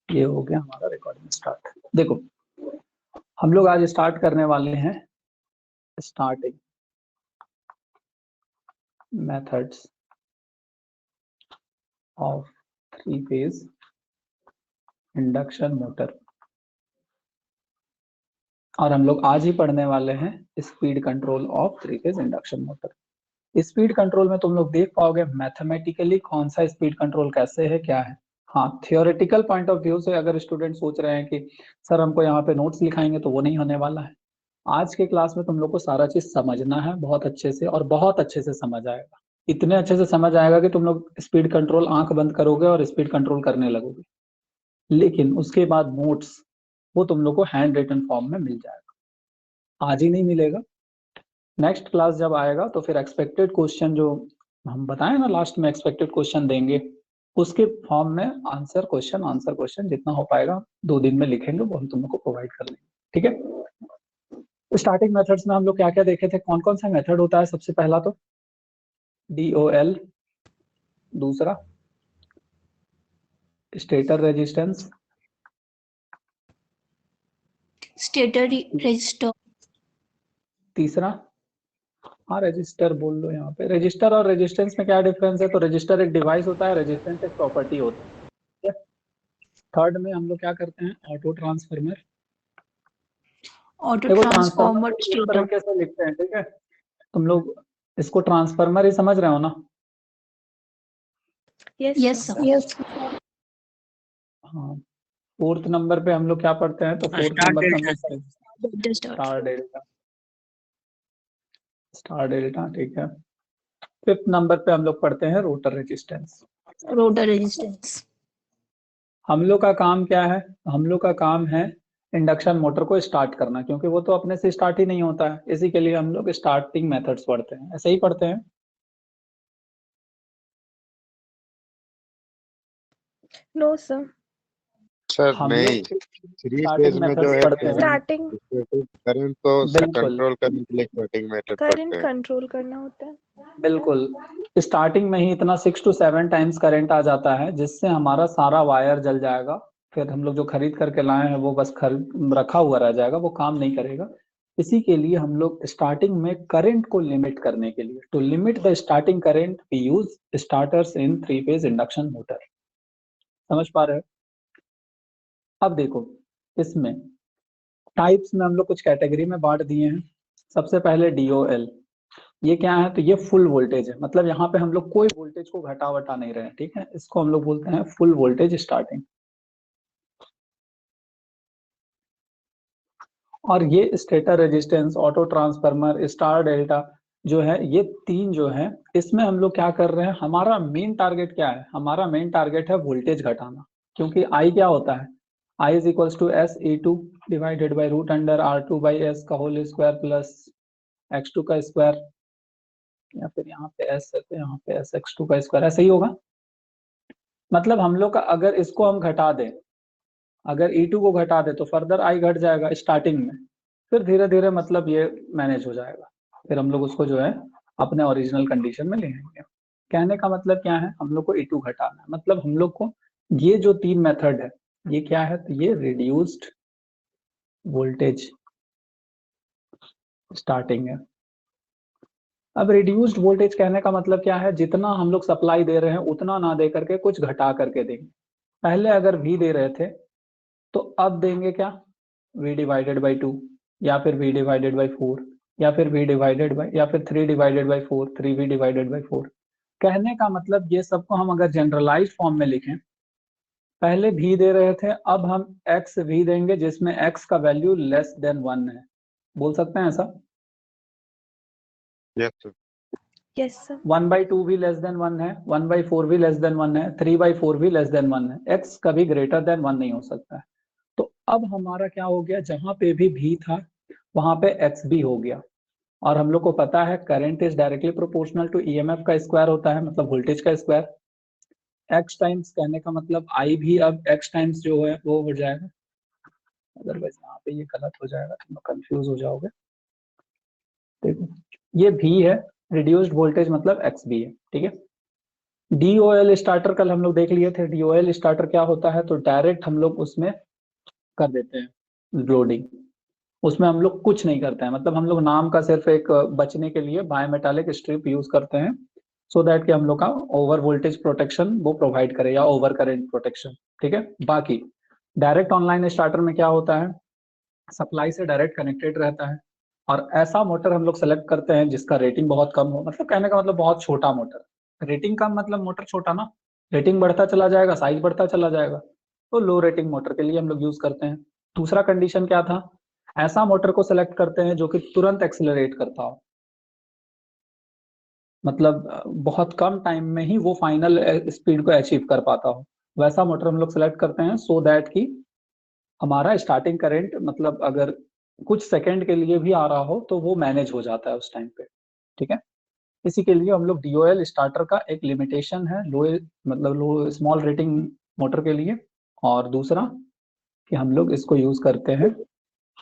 ये हो गया हमारा रिकॉर्डिंग स्टार्ट। देखो हम लोग आज स्टार्ट करने वाले हैं starting methods of 3-phase induction motor, और हम लोग आज ही पढ़ने वाले हैं speed control of 3-phase induction motor. Speed control में तुम लोग देख पाओगे मैथमेटिकली कौन सा स्पीड कंट्रोल कैसे है क्या है। हाँ, थियोरेटिकल पॉइंट ऑफ व्यू से अगर स्टूडेंट सोच रहे हैं कि सर हमको यहाँ पे नोट्स लिखाएंगे, तो वो नहीं होने वाला है। आज के क्लास में तुम लोग को सारा चीज समझना है बहुत अच्छे से, और बहुत अच्छे से समझ आएगा। इतने अच्छे से समझ आएगा कि तुम लोग स्पीड कंट्रोल आंख बंद करोगे और स्पीड कंट्रोल करने लगोगे। लेकिन उसके बाद नोट्स वो तुम लोग को हैंड रिटन फॉर्म में मिल जाएगा। आज ही नहीं मिलेगा, नेक्स्ट क्लास जब आएगा तो फिर एक्सपेक्टेड क्वेश्चन जो हम बताएं ना, लास्ट में एक्सपेक्टेड क्वेश्चन देंगे, उसके फॉर्म में आंसर क्वेश्चन जितना हो पाएगा 2 दिन में लिखेंगे, वो हम तुम लोग को प्रोवाइड कर देंगे। ठीक है। स्टार्टिंग मेथड्स में हम लोग क्या क्या देखे थे, कौन कौन सा मेथड होता है। सबसे पहला तो DOL, दूसरा स्टेटर रेजिस्टेंस, स्टेटर रजिस्टर, तीसरा हाँ रजिस्टर बोल लो यहाँ पे। रजिस्टर और रेजिस्टेंस में क्या डिफरेंस है, तो रजिस्टर एक डिवाइस होता है, रेजिस्टेंस एक प्रॉपर्टी होता है। थर्ड में हम लोग क्या करते हैं, ऑटो ट्रांसफार्मर। ऑटो देखो ट्रांसफॉर्मर, ट्रांसफार्मर इस स्टेटर। तरीके से लिखते हैं, ठीक है। तुम लोग इसको ट्रांसफार्मर ही समझ रहे हो ना। Yes sir. हाँ, 4th नंबर पे हम लोग क्या पढ़ते हैं, तो 4th नंबर पे हम लोग स्टार डेल्टा, स्टार डेल्टा, ठीक है। 5th नंबर पे हम लोग पढ़ते हैं रोटर रेजिस्टेंस। Rotor resistance. हम लोग का काम क्या है, हम लोग का काम है इंडक्शन मोटर को स्टार्ट करना, क्योंकि वो तो अपने से स्टार्ट ही नहीं होता है। इसी के लिए हम लोग स्टार्टिंग मेथड्स पढ़ते हैं, ऐसे ही पढ़ते हैं। No sir. सर हम नहीं, लोग 3 स्टार्टिंग फेज में जो मेथड्स है पढ़ते हैं। स्टार्टिंग करंट तो उससे बिल्कुल कंट्रोल करने के लिए स्टार्टिंग मेथड पढ़ते करंट हैं। कंट्रोल करना होता है। बिल्कुल, स्टार्टिंग में ही इतना 6 to 7 टाइम्स करंट आ जाता है, जिससे हमारा सारा वायर जल जाएगा। फिर हम लोग जो खरीद करके लाए हैं वो बस रखा हुआ रह जाएगा, वो काम नहीं करेगा। इसी के लिए हम लोग स्टार्टिंग में करंट को लिमिट करने के लिए, to limit the starting current we use starters in 3-phase induction motor. समझ पा रहे हो। अब देखो इसमें टाइप्स में हम लोग कुछ कैटेगरी में बांट दिए हैं। सबसे पहले DOL, ये क्या है, तो ये फुल वोल्टेज है, मतलब यहाँ पे हम लोग कोई वोल्टेज को घटा वटा नहीं रहे हैं, ठीक है। इसको हम लोग बोलते हैं फुल वोल्टेज स्टार्टिंग। और ये stator resistance, auto transformer, star delta जो है, ये 3 जो है, इसमें हम लोग क्या कर रहे हैं, हमारा मेन टारगेट क्या है, हमारा मेन टारगेट है वोल्टेज घटाना। क्योंकि I क्या होता है, I is equals to SE2 divided by root under R2 by S का होल स्क्वायर प्लस X2 का स्क्वायर, या फिर यहाँ पे S है तो यहाँ पे SX2 का स्क्वायर, ऐसा ही होगा। मतलब हम लोग का अगर इसको हम घटा दें, अगर E2 को घटा दे तो फर्दर I घट जाएगा स्टार्टिंग में, फिर धीरे धीरे मतलब ये मैनेज हो जाएगा। फिर हम लोग उसको जो है अपने ओरिजिनल कंडीशन में ले आएंगे। कहने का मतलब क्या है, हम लोग को E2 घटाना है, मतलब हम लोग को ये जो 3 मेथड है, ये क्या है, तो ये रिड्यूस्ड वोल्टेज स्टार्टिंग है। अब रिड्यूस्ड वोल्टेज कहने का मतलब क्या है, जितना हम लोग सप्लाई दे रहे हैं उतना ना दे करके कुछ घटा करके देंगे। पहले अगर V दे रहे थे तो अब देंगे क्या, V डिवाइडेड बाई 2, या फिर V डिवाइडेड बाई 4, या फिर V डिवाइडेड बाई, या फिर 3 divided by 4, 3V divided by 4। कहने का मतलब ये सबको हम अगर जनरलाइज फॉर्म में लिखें, पहले V दे रहे थे, अब हम XV देंगे जिसमें X का वैल्यू लेस देन 1 है। बोल सकते हैं ऐसा। Yes sir. Yes sir. 1/2 भी लेस देन 1 है, 1/4 भी लेस देन 1 है, 3/4 भी लेस देन 1 है। X कभी ग्रेटर देन 1 नहीं हो सकता है। तो अब हमारा क्या हो गया, जहां पे भी V था वहां पे X भी हो गया। और हम लोग को पता है current is directly proportional to EMF का स्क्वायर होता है, मतलब वोल्टेज का स्क्वायर। X टाइम्स कहने का मतलब I भी अब X टाइम्स जो है वो हो जाएगा। अदरवाइज यहाँ पे ये गलत हो जाएगा, तुम लोग कंफ्यूज हो जाओगे। देखो ये V है, रिड्यूस्ड वोल्टेज मतलब X भी है, ठीक है। DOL स्टार्टर कल हम लोग देख लिए थे। DOL स्टार्टर क्या होता है, तो डायरेक्ट हम लोग उसमें कर देते हैं लोडिंग, उसमें हम लोग कुछ नहीं करते हैं, मतलब हम लोग नाम का सिर्फ एक बचने के लिए बायोमेटालिक स्ट्रिप यूज करते हैं, सो दैट कि हम लोग का ओवर वोल्टेज प्रोटेक्शन वो प्रोवाइड करे या ओवर करंट प्रोटेक्शन। ठीक है, बाकी डायरेक्ट ऑनलाइन स्टार्टर में क्या होता है, सप्लाई से डायरेक्ट कनेक्टेड रहता है, और ऐसा मोटर हम लोग सेलेक्ट करते हैं जिसका रेटिंग बहुत कम हो, मतलब कहने का मतलब बहुत छोटा मोटर। रेटिंग कम मतलब मोटर छोटा ना, रेटिंग बढ़ता चला जाएगा, साइज बढ़ता चला जाएगा, तो लो रेटिंग मोटर के लिए हम लोग यूज करते हैं। दूसरा कंडीशन क्या था, ऐसा मोटर को सेलेक्ट करते हैं जो कि तुरंत एक्सेलरेट करता हो, मतलब बहुत कम टाइम में ही वो फाइनल स्पीड को अचीव कर पाता हो, वैसा मोटर हम लोग सेलेक्ट करते हैं, सो दैट कि हमारा स्टार्टिंग करंट मतलब अगर कुछ सेकंड के लिए भी आ रहा हो तो वो मैनेज हो जाता है उस टाइम पे। ठीक है, इसी के लिए हम लोग DOL स्टार्टर का एक लिमिटेशन है लो, मतलब लो स्मॉल रेटिंग मोटर के लिए, और दूसरा कि हम लोग इसको यूज करते हैं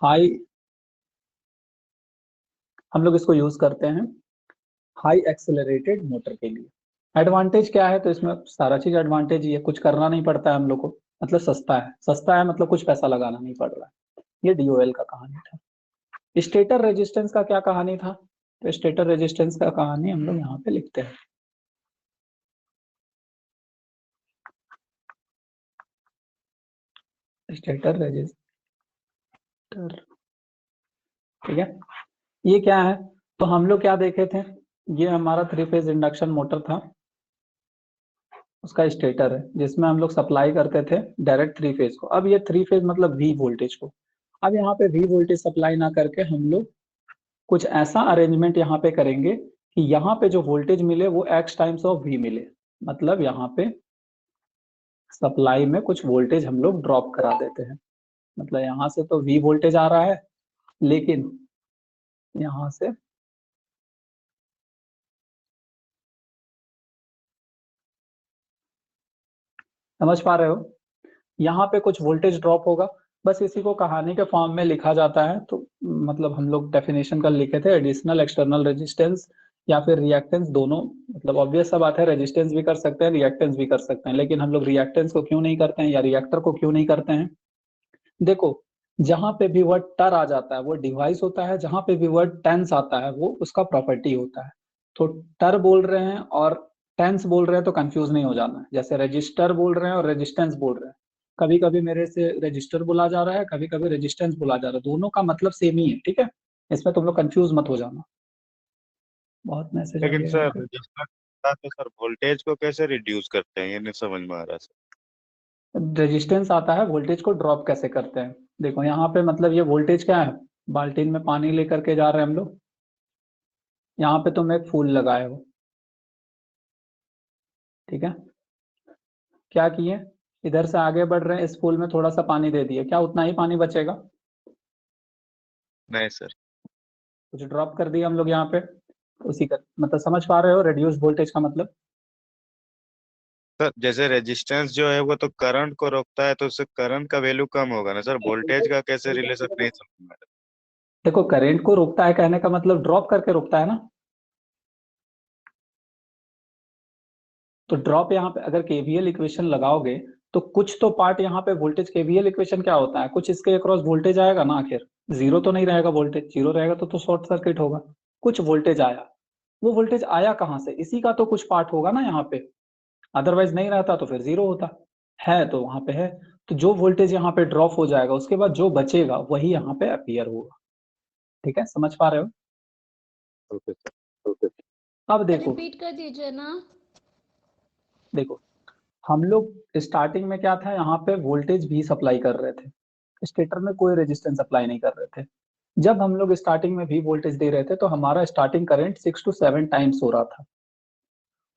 हाई, हम लोग इसको यूज करते हैं हाई एक्सेलरेटेड मोटर के लिए। एडवांटेज क्या है, तो इसमें सारा चीज एडवांटेज ही है, कुछ करना नहीं पड़ता है हम लोग को, मतलब सस्ता है, सस्ता है मतलब कुछ पैसा लगाना नहीं पड़ रहा है। ये DOL का कहानी था। स्टेटर रेजिस्टेंस का क्या कहानी था, तो स्टेटर रेजिस्टेंस का कहानी हम लोग यहाँ पे लिखते हैं। स्टेटर रेजिस्टर, ठीक है, ये क्या है, तो हम लोग क्या देखे थे, ये हमारा 3 फेज इंडक्शन मोटर था, उसका स्टेटर है जिसमें हम लोग सप्लाई करते थे डायरेक्ट 3 फेज को। अब ये 3 फेज मतलब V वोल्टेज को, अब यहाँ पे V वोल्टेज सप्लाई ना करके हम लोग कुछ ऐसा अरेंजमेंट यहाँ पे करेंगे कि यहाँ पे जो वोल्टेज मिले वो X टाइम्स ऑफ V मिले, मतलब यहाँ पे सप्लाई में कुछ वोल्टेज हम लोग ड्रॉप करा देते हैं, मतलब यहाँ से तो V वोल्टेज आ रहा है, लेकिन यहाँ से समझ पा रहे हो, यहाँ पे कुछ वोल्टेज ड्रॉप होगा, बस इसी को कहानी के फॉर्म में लिखा जाता है। तो मतलब हम लोग डेफिनेशन का लिखे थे एडिशनल एक्सटर्नल रेजिस्टेंस या फिर रिएक्टेंस, दोनों, मतलब ऑब्वियस सा बात है, रेजिस्टेंस भी कर सकते हैं, रिएक्टेंस भी कर सकते हैं, लेकिन हम लोग रिएक्टेंस को क्यों नहीं करते हैं या रिएक्टर को क्यों नहीं करते हैं। देखो, जहां पे भी वर्ड टर आ जाता है वो डिवाइस होता है, जहां पे भी वर्ड टेंस आता है वो उसका प्रॉपर्टी होता है। तो टर बोल रहे हैं और टेंस बोल रहे हैं तो कंफ्यूज नहीं हो जाना है, जैसे रजिस्टर बोल रहे हैं और रेजिस्टेंस बोल रहे हैं, कभी कभी मेरे से रजिस्टर बोला जा रहा है, कभी कभी रेजिस्टेंस बोला जा रहा है, दोनों का मतलब सेम ही है। ठीक है, इसमें तुम लोग कंफ्यूज मत हो जाना। बहुत मैसेज आ लेकिन गया सर यहाँ पे। रजिस्टर था तो सर वोल्टेज को कैसे रिड्यूस करते हैं, ये नहीं समझ में आ रहा सर। रेजिस्टेंस आता है, वोल्टेज को ड्रॉप कैसे करते हैं। देखो यहाँ पे मतलब ये वोल्टेज क्या है, बाल्टीन में पानी लेकर के जा रहे हैं हम लोग, यहाँ पे तुम एक फूल लगाए हो, ठीक है, क्या किए, इधर से आगे बढ़ रहे हैं, इस फूल में थोड़ा सा पानी दे दिए, क्या उतना ही पानी बचेगा, नहीं सर। कुछ ड्रॉप कर दिया हम लोग यहाँ पे, उसी का मतलब समझ पा रहे हो रेड्यूस वोल्टेज का मतलब। सर जैसे रेजिस्टेंस जो है वो तो करंट को रोकता है, तो उससे करंट का वैल्यू कम होगा ना सर, वोल्टेज का कैसे रिलेशन, नहीं समझ में आ देखो करंट को रोकता है कहने का मतलब ड्रॉप करके रोकता है ना, तो ड्रॉप यहाँ पे अगर केवीएल इक्वेशन लगाओगे तो कुछ तो पार्ट यहाँ पे वोल्टेज, केवीएल इक्वेशन क्या होता है, कुछ इसके अक्रॉस वोल्टेज आएगा ना, आखिर जीरो तो नहीं रहेगा वोल्टेज, जीरो रहेगा तो शॉर्ट सर्किट होगा, कुछ वोल्टेज आया, वो वोल्टेज आया कहाँ से, इसी का तो कुछ पार्ट होगा ना यहाँ पे, अदरवाइज नहीं रहता तो फिर जीरो होता है, तो वहां पे है, तो जो वोल्टेज यहाँ पे ड्रॉप हो जाएगा उसके बाद जो बचेगा वही यहाँ पे अपीयर होगा। ठीक है, समझ पा रहे हो। रहा। Okay sir. अब देखो, रिपीट कर दीजिए ना। देखो हम लोग स्टार्टिंग में क्या था, यहाँ पे वोल्टेज भी सप्लाई कर रहे थे, स्टेटर में कोई रेजिस्टेंस अप्लाई नहीं कर रहे थे। जब हम लोग स्टार्टिंग में भी वोल्टेज दे रहे थे तो हमारा स्टार्टिंग करंट 6 to 7 टाइम्स हो रहा था।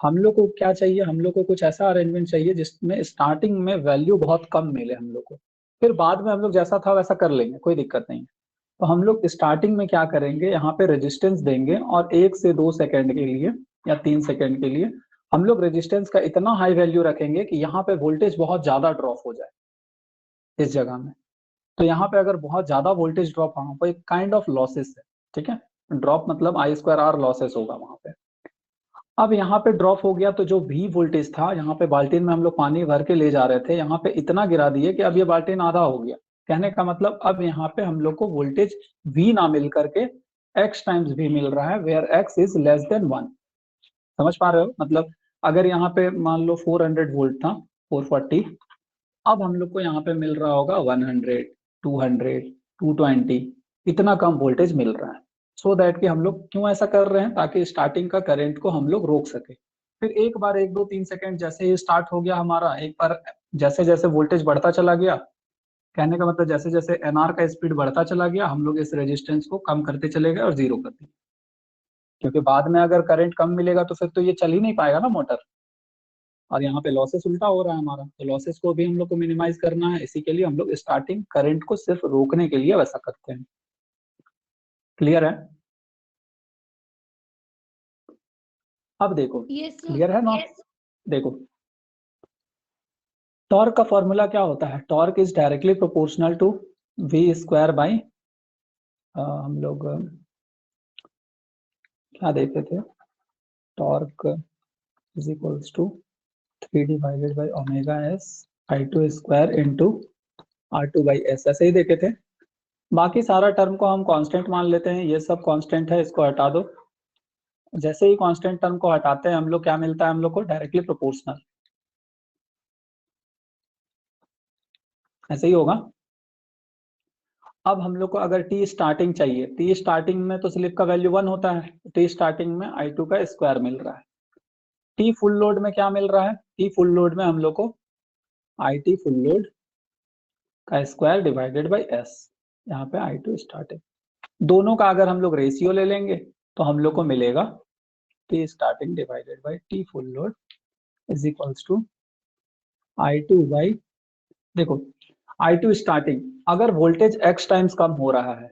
हम लोग को क्या चाहिए, हम लोग को कुछ ऐसा अरेंजमेंट चाहिए जिसमें स्टार्टिंग में वैल्यू बहुत कम मिले हम लोग को, फिर बाद में हम लोग जैसा था वैसा कर लेंगे, कोई दिक्कत नहीं है। तो हम लोग स्टार्टिंग में क्या करेंगे, यहाँ पे रेजिस्टेंस देंगे और 1 से 2 सेकंड के लिए या 3 सेकंड के लिए हम लोग रेजिस्टेंस का इतना हाई वैल्यू रखेंगे कि यहाँ पे वोल्टेज बहुत ज्यादा ड्रॉप हो जाए इस जगह में। तो यहाँ पे अगर बहुत ज्यादा वोल्टेज ड्रॉप, वहां पर एक काइंड ऑफ लॉसेस है, ठीक है, ड्रॉप मतलब I स्क्वायर R लॉसेस होगा वहां पे। अब यहाँ पे ड्रॉप हो गया, तो जो V वोल्टेज था, यहाँ पे बाल्टीन में हम लोग पानी भर के ले जा रहे थे, यहाँ पे इतना गिरा दिए कि अब ये बाल्टीन आधा हो गया। कहने का मतलब अब यहाँ पे हम लोग को वोल्टेज V ना मिल करके X टाइम्स V मिल रहा है, where X is less than 1। समझ पा रहे हो? मतलब अगर यहाँ पे मान लो 400 वोल्ट था, 440, अब हम लोग को यहाँ पे मिल रहा होगा 100, 200, 220, इतना कम वोल्टेज मिल रहा है। सो दैट कि हम लोग क्यों ऐसा कर रहे हैं, ताकि स्टार्टिंग का करंट को हम लोग रोक सके। फिर एक बार 1 2 3 सेकंड जैसे ही स्टार्ट हो गया हमारा, एक बार जैसे जैसे वोल्टेज बढ़ता चला गया, कहने का मतलब जैसे जैसे एनआर का स्पीड बढ़ता चला गया, हम लोग इस रेजिस्टेंस को कम करते चले गए और जीरो कर दिए। क्योंकि बाद में अगर करंट कम मिलेगा तो फिर तो ये चल ही नहीं पाएगा ना मोटर, और यहाँ पे लॉसेस उल्टा हो रहा है हमारा, तो लॉसेस को भी हम लोग को मिनिमाइज करना है। इसी के लिए हम लोग स्टार्टिंग करंट को सिर्फ रोकने के लिए वैसा करते हैं। क्लियर है? अब देखो, Yes, sir. क्लियर है ना? देखो, टॉर्क का फॉर्मूला क्या होता है? Torque is directly proportional to V square by, हम लोग क्या देखे थे, torque is equals to 3 divided by omega S I2 square into R2 by S, ऐसे ही देखे थे। बाकी सारा टर्म को हम कांस्टेंट मान लेते हैं, ये सब कांस्टेंट है, इसको हटा दो। जैसे ही कांस्टेंट टर्म को हटाते हैं हम लोग, क्या मिलता है हम लोग को? Directly proportional. ऐसे ही होगा। अब हम लोग को अगर टी स्टार्टिंग चाहिए, टी स्टार्टिंग में तो स्लिप का वैल्यू 1 होता है, टी स्टार्टिंग में I2 का स्क्वायर मिल रहा है। टी फुल लोड में क्या मिल रहा है? टी फुल लोड में हम लोग को IT फुल लोड का स्क्वायर डिवाइडेड बाई एस, यहाँ पे I2 स्टार्टिंग, दोनों का अगर हम लोग रेशियो ले लेंगे तो हम लोग को मिलेगा T starting divided by T full load is equals to I2 by, देखो I2 स्टार्टिंग, अगर वोल्टेज x टाइम्स कम हो रहा है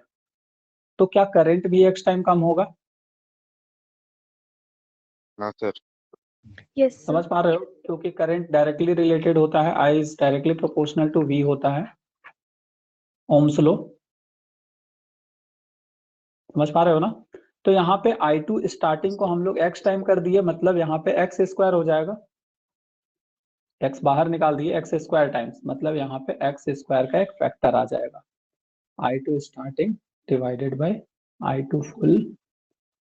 तो क्या करंट भी x टाइम कम होगा? हाँ सर। Yes, sir. समझ पा रहे हो? क्योंकि करंट डायरेक्टली रिलेटेड होता है, I is directly proportional to V होता है, ओम्स लो। समझ पा रहे हो ना? तो यहाँ पे I2 स्टार्टिंग को हम लोग x टाइम कर दिए, मतलब यहाँ पे x स्क्वायर हो जाएगा, x बाहर निकाल दिए, x स्क्वायर टाइम्स, मतलब यहाँ पे x स्क्वायर का एक फैक्टर आ जाएगा, I2 starting divided bye I2 full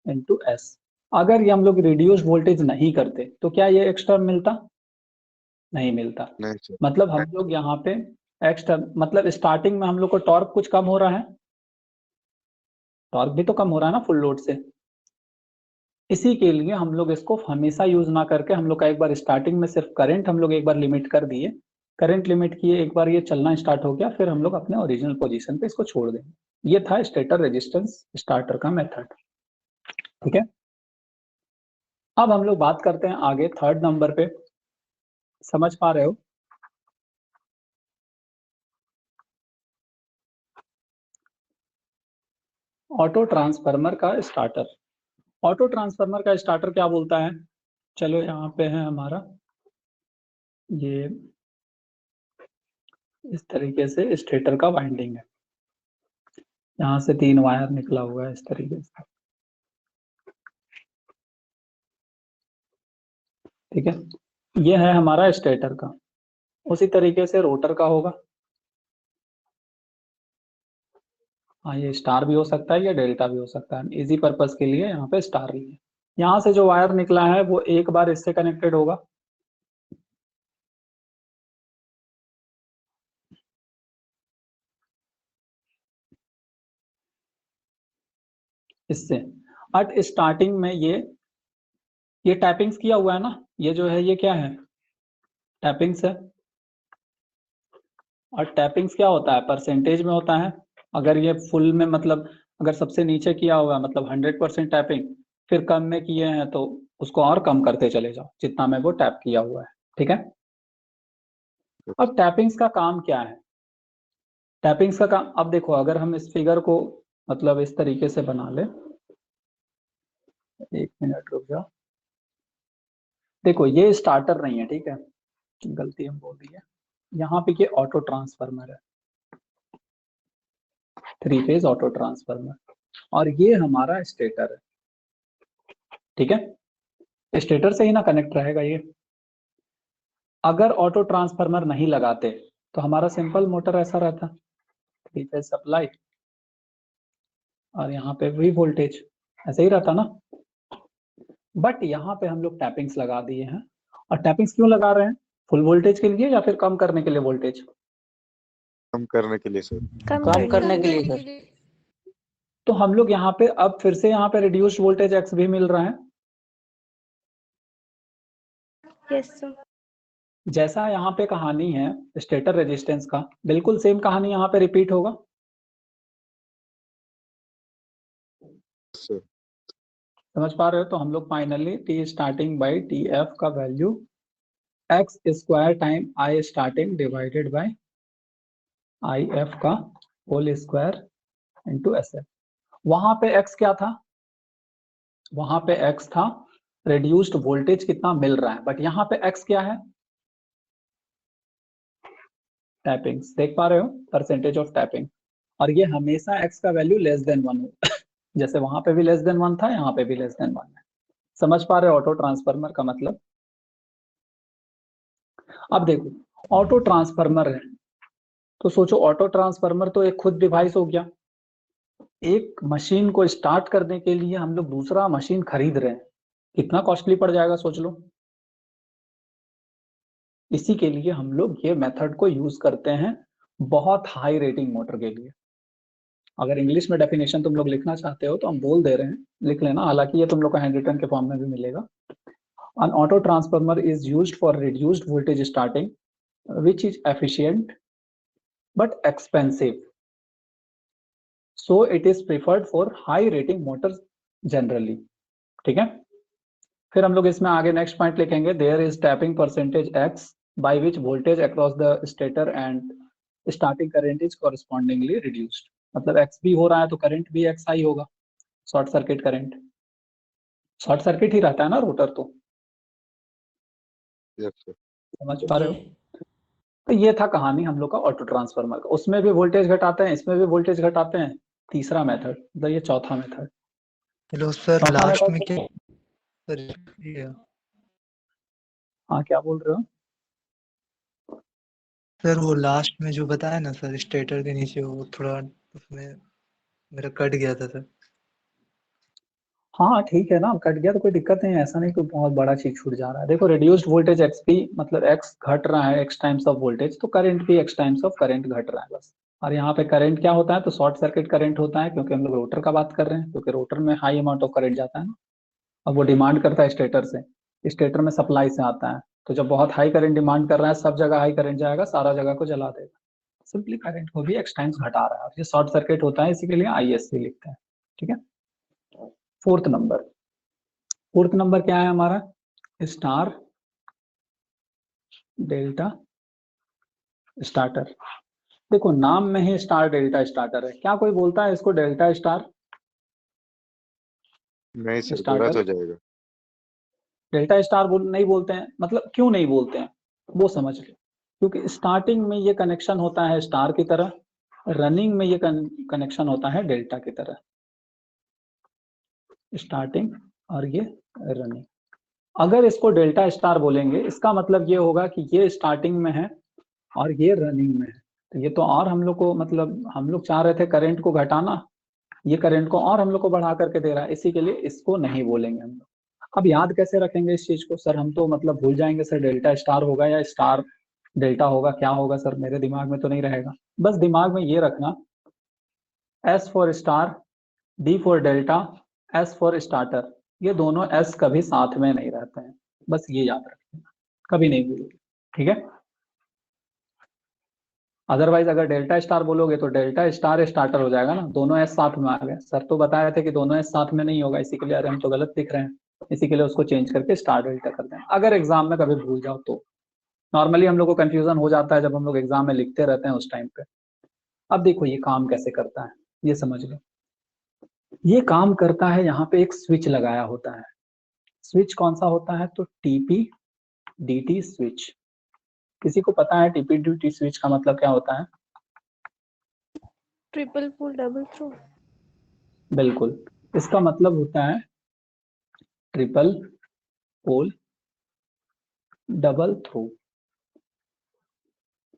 into s। अगर ये हम लोग रिड्यूस वोल्टेज नहीं करते तो क्या ये एक्स्ट्रा मिलता? नहीं मिलता। नहीं सर। मतलब हम लोग यहाँ पे एक्स्ट्रा, मतलब स्टार्टिंग में हम लोग को टॉर्क कुछ कम हो रहा है, टॉर्क भी तो कम हो रहा है ना फुल लोड से। इसी के लिए हम लोग इसको हमेशा यूज ना करके, हम लोग का एक बार स्टार्टिंग में सिर्फ करंट हम लोग एक बार लिमिट कर दिए, करंट लिमिट किए, एक बार ये चलना स्टार्ट हो गया, फिर हम लोग अपने ओरिजिनल पोजीशन पे इसको छोड़ देंगे। ये था स्टेटर रेजिस्टेंस स्टार्टर का मेथड। ठीक है, अब हम लोग बात करते हैं आगे थर्ड नंबर पे। समझ पा रहे हो? ऑटो ट्रांसफार्मर का स्टार्टर। ऑटो ट्रांसफार्मर का स्टार्टर क्या बोलता है? चलो यहाँ पे है हमारा, ये इस तरीके से स्टेटर का वाइंडिंग है, यहाँ से 3 वायर निकला हुआ है इस तरीके से। ठीक है, ये है हमारा स्टेटर का। उसी तरीके से रोटर का होगा। हाँ, ये स्टार भी हो सकता है या डेल्टा भी हो सकता है, इजी पर्पस के लिए यहाँ पे स्टार लिए। यहाँ से जो वायर निकला है वो एक बार इससे कनेक्टेड होगा, इससे। अट स्टार्टिंग में ये टैपिंग्स किया हुआ है ना, ये जो है ये क्या है? टैपिंग्स है। और टैपिंग्स क्या होता है? परसेंटेज में होता है। अगर ये फुल में, मतलब अगर सबसे नीचे किया हुआ है मतलब 100% टैपिंग, फिर कम में किए हैं तो उसको और कम करते चले जाओ जितना में वो टैप किया हुआ है। ठीक है, अब टैपिंग्स का काम क्या है? टैपिंग्स का काम, अब देखो अगर हम इस फिगर को मतलब इस तरीके से बना ले, 1 मिनट रुक जाओ। देखो ये स्टार्टर नहीं है, ठीक है, गलती हम बोल दी है। यहाँ पे ये ऑटो ट्रांसफार्मर है, 3 फेज ऑटो ट्रांसफार्मर, और ये हमारा स्टेटर है। ठीक है, स्टेटर से ही ना कनेक्ट रहेगा ये। अगर ऑटो ट्रांसफार्मर नहीं लगाते तो हमारा सिंपल मोटर ऐसा रहता, 3 फेज सप्लाई और यहाँ पे भी वोल्टेज ऐसे ही रहता ना। बट यहाँ पे हम लोग टैपिंग्स लगा दिए हैं। और टैपिंग्स क्यों लगा रहे हैं? फुल वोल्टेज के लिए या फिर कम करने के लिए वोल्टेज? कम करने के लिए सर। कम कम करने करने के लिए सर। तो हम लोग यहाँ पे अब फिर से यहाँ पे रिड्यूस्ड वोल्टेज एक्स भी मिल रहा है। Yes sir. जैसा यहाँ पे कहानी है स्टेटर रेजिस्टेंस का, बिल्कुल सेम कहानी यहाँ पे रिपीट होगा। सर समझ पा रहे हो? तो हम लोग finally T starting by T F का value X square time I starting divided by I F का whole square into S F. वहां पे एक्स क्या था? वहां पे एक्स था रिड्यूस्ड वोल्टेज कितना मिल रहा है, बट यहाँ पे एक्स क्या है? टैपिंग्स। देख पा रहे हो? Percentage of tapping. और ये हमेशा एक्स का वैल्यू लेस देन 1 हो जैसे वहां पे भी लेस देन 1 था, यहाँ पे भी लेस देन 1 है। समझ पा रहे हो ऑटो ट्रांसफार्मर का मतलब? अब देखो ऑटो ट्रांसफार्मर है तो सोचो ऑटो ट्रांसफार्मर तो एक खुद डिवाइस हो गया। एक मशीन को स्टार्ट करने के लिए हम लोग दूसरा मशीन खरीद रहे हैं, कितना कॉस्टली पड़ जाएगा सोच लो। इसी के लिए हम लोग ये मेथड को यूज करते हैं बहुत हाई रेटिंग मोटर के लिए। अगर इंग्लिश में डेफिनेशन तुम लोग लिखना चाहते हो तो हम बोल दे रहे हैं, लिख लेना। हालांकि ये तुम लोग को हैंड रिटन के फॉर्म में भी मिलेगा। An auto transformer is used for reduced voltage starting, which is efficient but expensive. So it is preferred for high rating motors generally. ठीक है? फिर हम लोग इसमें आगे नेक्स्ट पॉइंट लिखेंगे, there is tapping percentage X by which voltage across the stator and starting current is correspondingly reduced. मतलब X भी हो रहा है तो करंट भी X आई होगा, short circuit current. Short circuit ही रहता है ना रोटर तो। Yes sir. समझ पा रहे हो? तो ये था कहानी हम लोग का ऑटो ट्रांसफार्मर का। उसमें भी वोल्टेज घटाते हैं, इसमें भी वोल्टेज घटाते हैं। तीसरा मेथड, मतलब ये चौथा मेथड। हेलो सर, चौथा लास्ट में मेथड, क्या सर? ये हाँ क्या बोल रहे हो? सर वो लास्ट में जो बताया ना सर, स्टेटर के नीचे, वो थोड़ा उसमें मेरा कट गया था सर। हाँ ठीक है ना, कट गया तो कोई दिक्कत नहीं है, ऐसा नहीं कोई बहुत बड़ा चीज छूट जा रहा है। देखो रिड्यूस्ड वोल्टेज एक्सपी मतलब एक्स घट रहा है एक्स टाइम्स ऑफ वोल्टेज, तो करंट भी एक्स टाइम्स ऑफ करंट घट रहा है बस। और यहाँ पे करंट क्या होता है? तो शॉर्ट सर्किट करंट होता है, क्योंकि हम लोग रोटर का बात कर रहे हैं, क्योंकि रोटर में हाई अमाउंट ऑफ करंट जाता है ना। अब वो डिमांड करता है स्टेटर से, स्टेटर में सप्लाई से आता है। तो जब बहुत हाई करंट डिमांड कर रहा है, सब जगह हाई करंट जाएगा, सारा जगह को जला देगा। सिंपली करंट को भी एक्स टाइम्स घटा रहा है, और ये शॉर्ट सर्किट होता है, इसी के लिए आईएससी लिखते हैं। ठीक है। फोर्थ नंबर क्या है हमारा? Star delta starter. देखो नाम में ही स्टार डेल्टा स्टार्टर है, क्या कोई बोलता है इसको डेल्टा स्टार नहीं सर, गलत स्टार्टर? हो जाएगा। डेल्टा स्टार नहीं बोलते हैं, मतलब क्यों नहीं बोलते हैं वो समझ लो। क्योंकि स्टार्टिंग में ये कनेक्शन होता है स्टार की तरह, रनिंग में ये कनेक्शन होता है डेल्टा की तरह। स्टार्टिंग और ये रनिंग। अगर इसको डेल्टा स्टार बोलेंगे, इसका मतलब ये होगा कि ये स्टार्टिंग में है और ये रनिंग में है। तो ये तो और हम लोग को, मतलब हम लोग चाह रहे थे करंट को घटाना, ये करंट को और हम लोग को बढ़ा करके दे रहा है, इसी के लिए इसको नहीं बोलेंगे हम लोग। अब याद कैसे रखेंगे इस चीज को? सर हम तो मतलब भूल जाएंगे सर, डेल्टा स्टार होगा या स्टार डेल्टा होगा, क्या होगा सर? मेरे दिमाग में तो नहीं रहेगा। बस दिमाग में ये रखना, S for star, D for delta, S for starter. ये दोनों एस कभी साथ में नहीं रहते हैं, बस ये याद रखना, कभी नहीं भूलोगे। ठीक है। अदरवाइज अगर डेल्टा स्टार बोलोगे तो डेल्टा स्टार स्टार्टर हो जाएगा ना, दोनों एस साथ में आ गए। सर तो बताए थे कि दोनों एस साथ में नहीं होगा, इसी के लिए अरे हम तो गलत लिख रहे हैं, इसी के लिए उसको चेंज करके स्टार डेल्टा कर दें। अगर एग्जाम में कभी भूल जाओ तो नॉर्मली हम लोग को कंफ्यूजन हो जाता है जब हम लोग एग्जाम में लिखते रहते हैं उस टाइम पे। अब देखो ये काम कैसे करता है, ये समझ लो। ये काम करता है, यहाँ पे एक स्विच लगाया होता है। स्विच कौन सा होता है? तो टीपी डीटी स्विच। किसी को पता है टीपी डीटी स्विच का मतलब क्या होता है? ट्रिपल पुल डबल थ्रो। बिल्कुल, इसका मतलब होता है ट्रिपल पोल डबल थ्रो।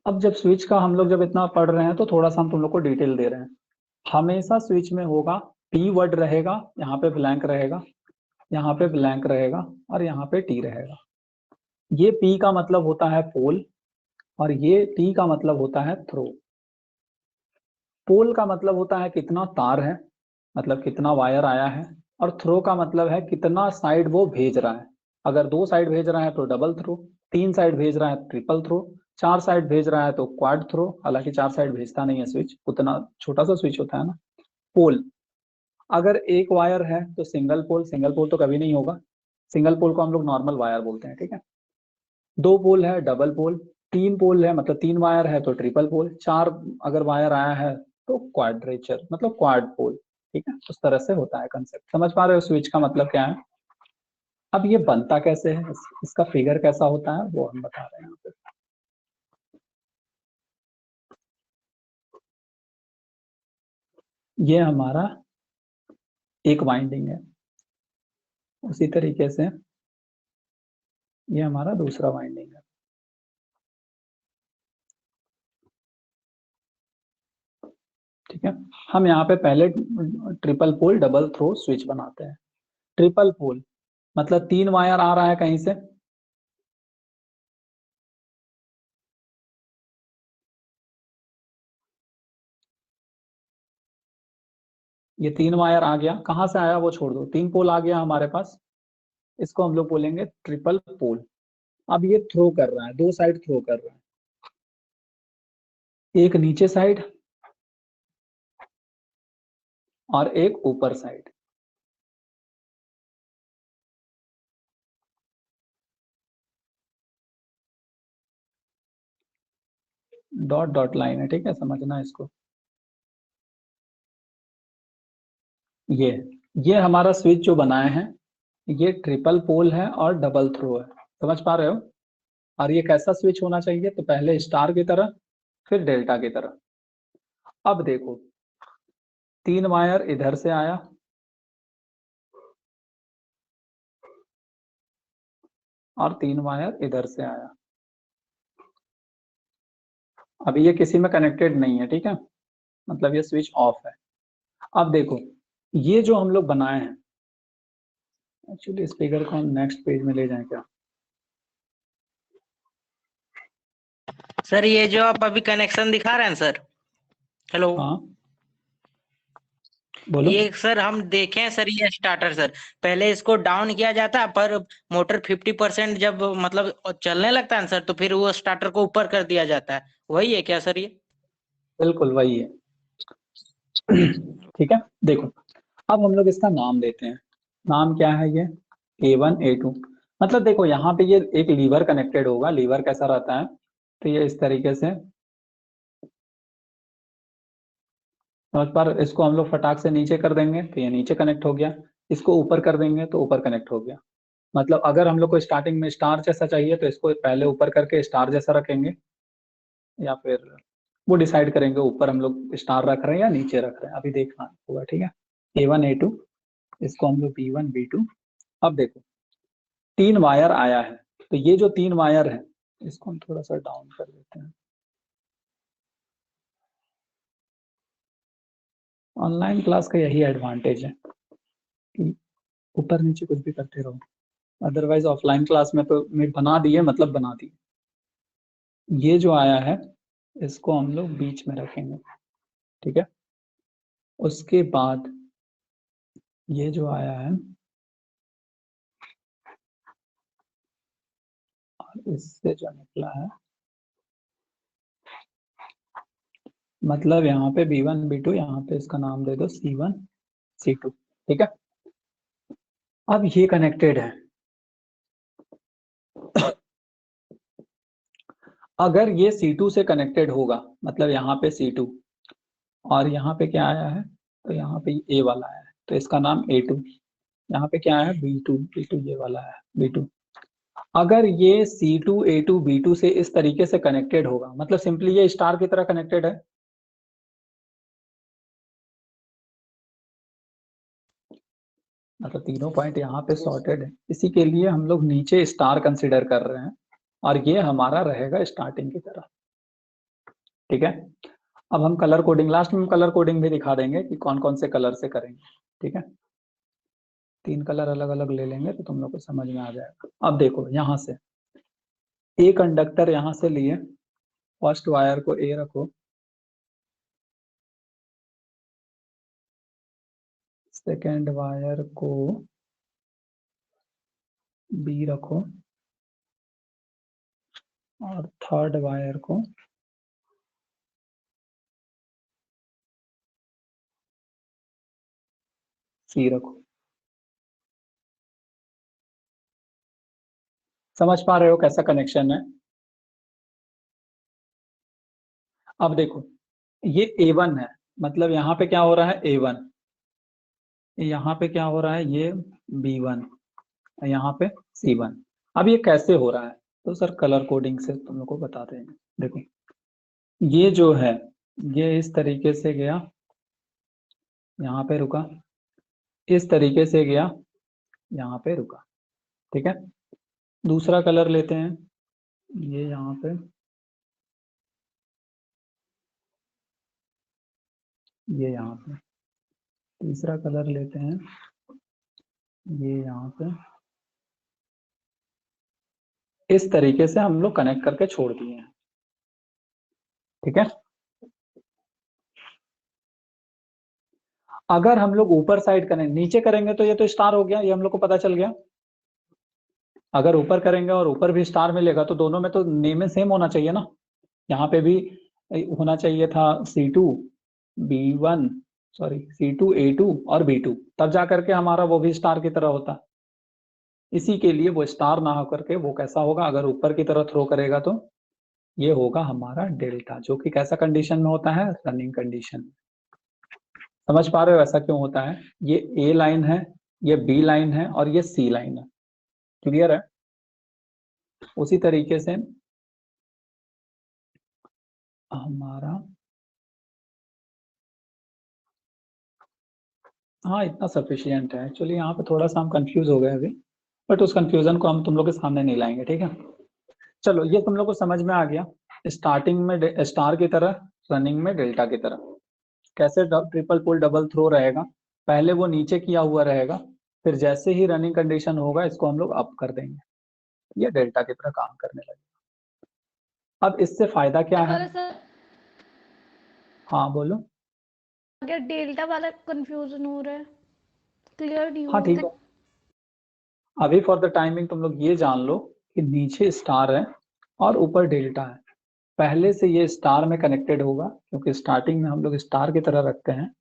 अब जब स्विच का हम लोग जब इतना पढ़ रहे हैं तो थोड़ा सा हम तुम लोग को डिटेल दे रहे हैं। हमेशा स्विच में होगा P वर्ड रहेगा, यहाँ पे ब्लैंक रहेगा, यहाँ पे ब्लैंक रहेगा और यहाँ पे T रहेगा। ये P का मतलब होता है पोल और ये T का मतलब होता है थ्रो। पोल का मतलब होता है कितना तार है, मतलब कितना वायर आया है, और थ्रो का मतलब है कितना साइड वो भेज रहा है। अगर 2 साइड भेज रहा है तो डबल थ्रो, 3 साइड भेज रहा है ट्रिपल थ्रो, 4 साइड भेज रहा है तो क्वाड थ्रो। हालांकि 4 साइड भेजता नहीं है स्विच, उतना छोटा सा स्विच होता है ना। पोल, अगर एक वायर है तो सिंगल पोल, सिंगल पोल तो कभी नहीं होगा, सिंगल पोल को हम लोग नॉर्मल वायर बोलते हैं, ठीक है। 2 पोल है डबल पोल, 3 पोल है मतलब 3 वायर है तो ट्रिपल पोल, 4 अगर वायर आया है तो क्वाड्रेचर मतलब क्वाड पोल, ठीक है। उस तरह से होता है कंसेप्ट। समझ पा रहे हो स्विच का मतलब क्या है। अब ये बनता कैसे है, इसका फिगर कैसा होता है वो हम बता रहे हैं यहाँ पे। ये हमारा एक वाइंडिंग है, उसी तरीके से ये हमारा दूसरा वाइंडिंग है, ठीक है। हम यहाँ पे पहले triple pole double throw switch बनाते हैं। ट्रिपल पोल मतलब 3 वायर आ रहा है कहीं से, ये 3 वायर आ गया, कहाँ से आया वो छोड़ दो, 3 पोल आ गया हमारे पास, इसको हम लोग बोलेंगे ट्रिपल पोल। अब ये थ्रो कर रहा है, 2 साइड थ्रो कर रहा है, एक नीचे साइड और एक ऊपर साइड। डॉट डॉट लाइन है, ठीक है, समझना इसको। ये हमारा स्विच जो बनाए हैं ये ट्रिपल पोल है और डबल थ्रो है, समझ पा रहे हो। और ये कैसा स्विच होना चाहिए, तो पहले स्टार की तरह फिर डेल्टा की तरह। अब देखो 3 वायर इधर से आया और 3 वायर इधर से आया। अभी ये किसी में कनेक्टेड नहीं है, ठीक है, मतलब ये स्विच ऑफ है। अब देखो ये जो हम लोग बनाए हैं, एक्चुअली इस फिगर को हम नेक्स्ट पेज में ले जाएं क्या। सर ये जो आप अभी कनेक्शन दिखा रहे हैं सर, हेलो, हाँ बोलो। ये सर हम देखे हैं सर, ये स्टार्टर सर पहले इसको डाउन किया जाता है, पर मोटर 50% जब मतलब चलने लगता है सर तो फिर वो स्टार्टर को ऊपर कर दिया जाता है, वही है क्या सर ये? बिल्कुल वही है, ठीक है। देखो अब हम लोग इसका नाम देते हैं, नाम क्या है ये A1 A2। मतलब देखो यहाँ पे ये एक लीवर कनेक्टेड होगा, लीवर कैसा रहता है तो ये इस तरीके से, समझ पा रहे हो? इसको हम लोग फटाक से नीचे कर देंगे तो ये नीचे कनेक्ट हो गया, इसको ऊपर कर देंगे तो ऊपर कनेक्ट हो गया। मतलब अगर हम लोग को स्टार्टिंग में स्टार जैसा चाहिए तो इसको पहले ऊपर करके स्टार जैसा रखेंगे, या फिर वो डिसाइड करेंगे ऊपर हम लोग स्टार रख रहे हैं या नीचे रख रहे हैं, अभी देखना होगा, ठीक है। A1 A2, इसको हम लोग B1 B2। अब देखो 3 वायर आया है, तो ये जो 3 वायर है इसको हम थोड़ा सा डाउन कर देते हैं। ऑनलाइन क्लास का यही एडवांटेज है कि ऊपर नीचे कुछ भी करते रहो, अदरवाइज ऑफलाइन क्लास में तो मैं बना दिए मतलब बना दिए। ये जो आया है इसको हम लोग बीच में रखेंगे, ठीक है। उसके बाद ये जो आया है और इससे जो निकला है, मतलब यहाँ पे B1 B2, यहाँ पे इसका नाम दे दो C1 C2, ठीक है। अब ये कनेक्टेड है, अगर ये C2 से कनेक्टेड होगा मतलब यहाँ पे C2 और यहाँ पे क्या आया है तो यहाँ पे A वाला आया है तो इसका नाम A2। यहाँ पे क्या है B2, B2 ये वाला है B2। अगर ये C2 A2 B2 से इस तरीके से कनेक्टेड होगा, मतलब सिंपली ये स्टार की तरह कनेक्टेड है, मतलब तीनों पॉइंट यहाँ पे सॉर्टेड है, इसी के लिए हम लोग नीचे स्टार कंसिडर कर रहे हैं और ये हमारा रहेगा स्टार्टिंग की तरह। ठीक है, अब हम कलर कोडिंग, लास्ट में कलर कोडिंग भी दिखा देंगे कि कौन कौन से कलर से करेंगे। ठीक है, 3 कलर अलग अलग ले लेंगे तो तुम लोग को समझ में आ जाएगा। अब देखो यहाँ से ए कंडक्टर यहाँ से लिए, फर्स्ट वायर को ए रखो, सेकेंड वायर को बी रखो और थर्ड वायर को सी रखो। समझ पा रहे हो कैसा कनेक्शन है? अब देखो ये A1 है, मतलब यहाँ पे क्या हो रहा है A1, यहाँ पे क्या हो रहा है ये B1, यहाँ पे C1। अब ये कैसे हो रहा है? तो सर कलर कोडिंग से तुम लोग को बताते हैं। देखो ये जो है ये इस तरीके से गया, यहाँ पे रुका, इस तरीके से गया, यहाँ पे रुका। ठीक है, दूसरा कलर लेते हैं, ये यहाँ पे, ये यहाँ पे, तीसरा कलर लेते हैं, ये यहाँ पे। इस तरीके से हम लोग कनेक्ट करके छोड़ दिए हैं। ठीक है, अगर हम लोग ऊपर साइड करें, नीचे करेंगे तो ये तो स्टार हो गया, ये हम लोग को पता चल गया। अगर ऊपर करेंगे और ऊपर भी स्टार मिलेगा तो दोनों में तो नेम में सेम होना चाहिए ना। यहाँ पे भी होना चाहिए था C2 B1 sorry C2 A2 और B2, तब जा करके हमारा वो भी स्टार की तरह होता। इसी के लिए वो स्टार ना होकर के वो कैसा होगा, अगर ऊपर की तरह थ्रो करेगा तो ये होगा हमारा डेल्टा, जो कि कैसा कंडीशन में होता है, रनिंग कंडीशन। समझ पा रहे हो ऐसा क्यों होता है? ये ए लाइन है, ये बी लाइन है और ये सी लाइन है। क्लियर है? उसी तरीके से हमारा, हाँ इतना सफिशियंट है। एक्चुअली यहाँ पे थोड़ा सा हम कंफ्यूज हो गए अभी, बट उस कंफ्यूजन को हम तुम लोग के सामने नहीं लाएंगे। ठीक है, चलो ये तुम लोग को समझ में आ गया, स्टार्टिंग में स्टार की तरह, रनिंग में डेल्टा की तरह। कैसे ट्रिपल पुल डबल थ्रो रहेगा, पहले वो नीचे किया हुआ रहेगा, फिर जैसे ही रनिंग कंडीशन होगा इसको हम लोग अप कर देंगे, ये डेल्टा की तरह काम करने लगेगा। अब इससे फायदा क्या है? हाँ बोलो। अगर डेल्टा वाला कंफ्यूजन हो रहा है, क्लियर नहीं हाँ हुआ। ठीक है, अभी फॉर द टाइमिंग तुम लोग ये जान लो कि नीचे स्टार है और ऊपर डेल्टा है। पहले से ये स्टार में कनेक्टेड होगा क्योंकि स्टार्टिंग में हम लोग स्टार की तरह रखते हैं,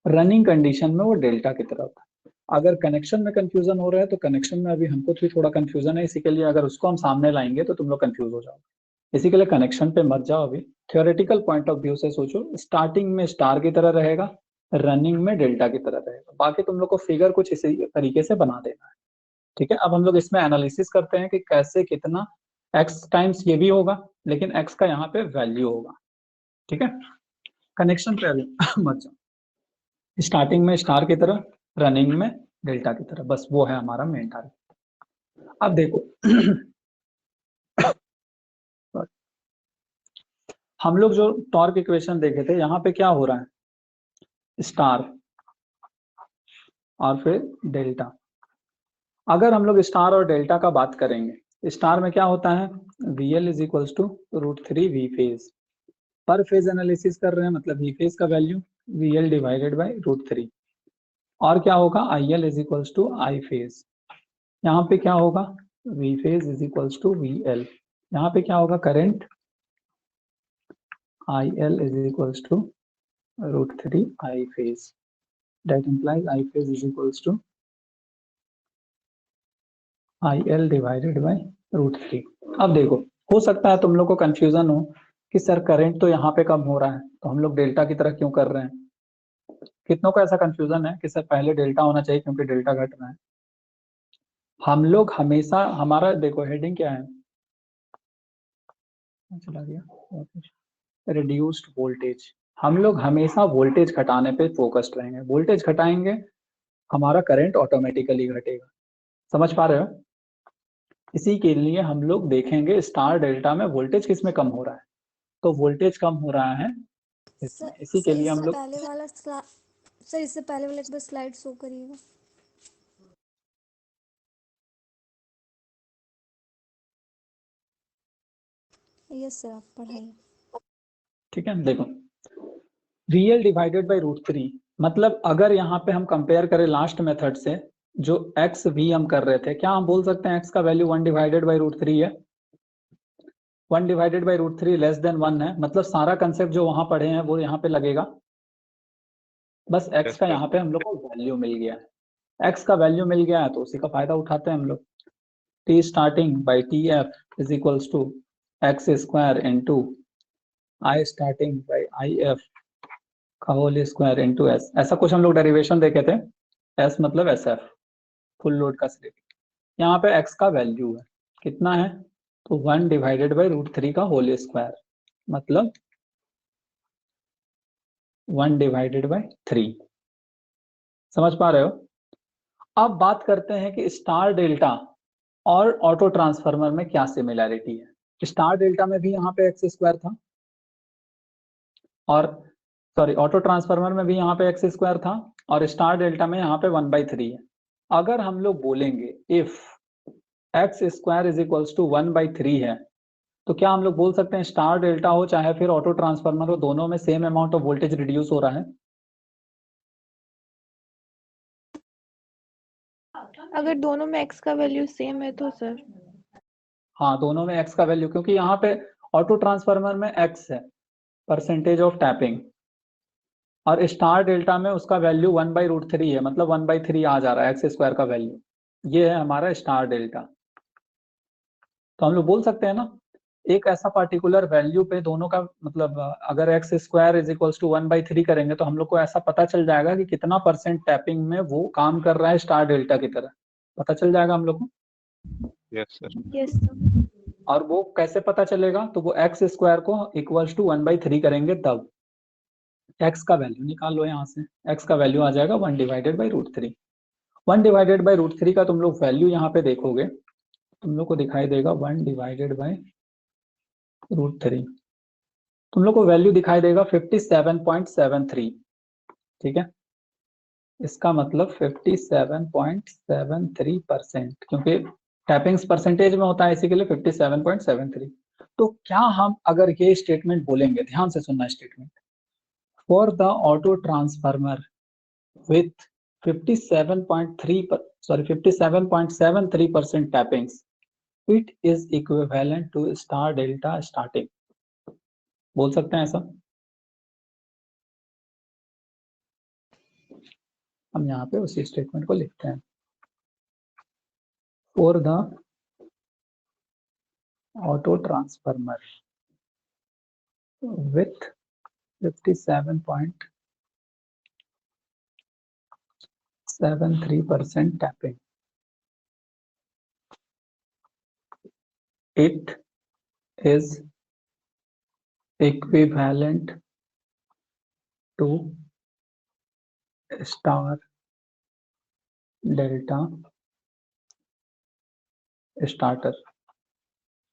रनिंग कंडीशन में वो डेल्टा की तरह होता है। अगर कनेक्शन में कंफ्यूजन हो रहा है तो कनेक्शन में अभी हमको भी थोड़ा कंफ्यूजन है, इसी के लिए अगर उसको हम सामने लाएंगे तो तुम लोग कंफ्यूज हो जाओगे। इसी के लिए कनेक्शन पे मत जाओ, अभी थियोरेटिकल पॉइंट ऑफ व्यू से सोचो। स्टार्टिंग में स्टार की तरह रहेगा, रनिंग में डेल्टा की तरह रहेगा, बाकी तुम लोग को फिगर कुछ इसी तरीके से बना देना है। ठीक है, अब हम लोग इसमें एनालिसिस करते हैं कि कैसे कितना x टाइम्स ये भी होगा, लेकिन x का यहाँ पे वैल्यू होगा। ठीक है, कनेक्शन पे अभी मत जाओ, स्टार्टिंग में स्टार की तरह, रनिंग में डेल्टा की तरह, बस वो है हमारा मेन टारगेट। अब देखो हम लोग जो टॉर्क इक्वेशन देखे थे, यहाँ पे क्या हो रहा है, स्टार और फिर डेल्टा। अगर हम लोग स्टार और डेल्टा का बात करेंगे, स्टार में क्या होता है, VL is equals to √3 V phase. पर फेज एनालिसिस कर रहे हैं मतलब V फेज का वैल्यू VL डिवाइडेड बाई √3। और क्या होगा, IL is equals to I phase. यहाँ पे क्या होगा, V phase is equals to VL। यहाँ पे क्या होगा, current IL is equals to √3 I phase. That implies I phase is equals to IL divided by √3। अब देखो, हो सकता है तुम लोग को कंफ्यूजन हो कि सर करंट तो यहाँ पे कम हो रहा है तो हम लोग डेल्टा की तरह क्यों कर रहे हैं। कितनों को ऐसा कंफ्यूजन है कि सर पहले डेल्टा होना चाहिए क्योंकि डेल्टा घट रहा है। हम लोग हमेशा, हमारा देखो हेडिंग क्या है, चला गया, रिड्यूस्ड वोल्टेज। हम लोग हमेशा वोल्टेज घटाने पे फोकस्ड रहेंगे। वोल्टेज घटाएंगे हमारा करंट ऑटोमेटिकली घटेगा। समझ पा रहे हो? इसी के लिए हम लोग देखेंगे स्टार डेल्टा में वोल्टेज किस में कम हो रहा है, तो वोल्टेज कम हो रहा है इसमें। इसी के लिए हम लोग सर इससे पहले वाला एक बार स्लाइड शो करिएगा। यस सर, आप पढ़ाइए। ठीक है, देखो रियल डिवाइडेड बाई √3, मतलब अगर यहाँ पे हम कंपेयर करें लास्ट मेथड से, जो एक्स वी हम कर रहे थे, क्या हम बोल सकते हैं एक्स का वैल्यू 1 डिवाइडेड बाई √3 है? 1 डिवाइडेड बाई √3 लेस देन 1 है, मतलब सारा कंसेप्ट जो वहां पढ़े हैं वो यहाँ पे लगेगा। बस एक्स का यहाँ पे हम लोग को वैल्यू मिल गया है, एक्स का वैल्यू मिल गया है तो उसी का फायदा उठाते हैं हम लोग। T starting by T F is equals to X square into I starting by I F का होल स्क्वायर इंटू एस। ऐसा कुछ हम लोग डेरिवेशन देखे थे, एस मतलब एस एफ फुल लोड का स्लिप। यहाँ पे एक्स का वैल्यू है कितना है, तो 1 डिवाइडेड बाई √3 का होल स्क्वायर, मतलब 1 डिवाइडेड बाई 3। समझ पा रहे हो? अब बात करते हैं कि स्टार डेल्टा और ऑटो ट्रांसफार्मर में क्या सिमिलैरिटी है। स्टार डेल्टा में भी यहाँ पे एक्स स्क्वायर था, और सॉरी ऑटो ट्रांसफार्मर में भी यहाँ पे एक्स स्क्वायर था, और स्टार डेल्टा में यहाँ पे 1/3 है। अगर हम लोग बोलेंगे if X square is equals to 1/3 है, तो क्या हम लोग बोल सकते हैं स्टार डेल्टा हो चाहे फिर ऑटो ट्रांसफार्मर हो, दोनों में same amount of voltage reduce हो रहा है? अगर दोनों में x का वैल्यू सेम है तो सर? हाँ, दोनों में x का वैल्यू, क्योंकि यहाँ पे ऑटो ट्रांसफार्मर में x है परसेंटेज ऑफ टैपिंग, और स्टार डेल्टा में उसका वैल्यू 1/√3 है, मतलब 1/3 आ जा रहा है एक्स स्क्वायर का वैल्यू। ये है हमारा स्टार डेल्टा। तो हम लोग बोल सकते हैं ना, एक ऐसा पार्टिकुलर वैल्यू पे दोनों का मतलब अगर X square is equals to 1/3 करेंगे तो हम लोग को ऐसा पता चल जाएगा कि कितना % टैपिंग में वो काम कर रहा है स्टार डेल्टा की तरह, पता चल जाएगा हम लोग को। Yes sir. Yes sir. और वो कैसे पता चलेगा, तो वो एक्स स्क्वायर को इक्वल्स टू 1/3 करेंगे, तब एक्स का वैल्यू निकाल लो यहाँ से, एक्स का वैल्यू आ जाएगा 1 डिवाइडेड बाई √3। 1 डिवाइडेड बाई √3 का तुम लोग वैल्यू यहाँ पे देखोगे, तुम लोग को दिखाई देगा 1 डिवाइडेड बाई √3, तुम लोग को वैल्यू दिखाई देगा 57.73। ठीक है, इसका मतलब 57.73%, क्योंकि टैपिंग्स परसेंटेज में होता है, इसी के लिए 57.73। तो क्या हम अगर ये स्टेटमेंट बोलेंगे, ध्यान से सुनना statement, for the auto transformer with 57.73% tappings, it is equivalent to star delta starting, बोल सकते हैं ऐसा? हम यहाँ पे उसी स्टेटमेंट को लिखते हैं, for the auto transformer with 57.73% tapping, it is equivalent to star delta starter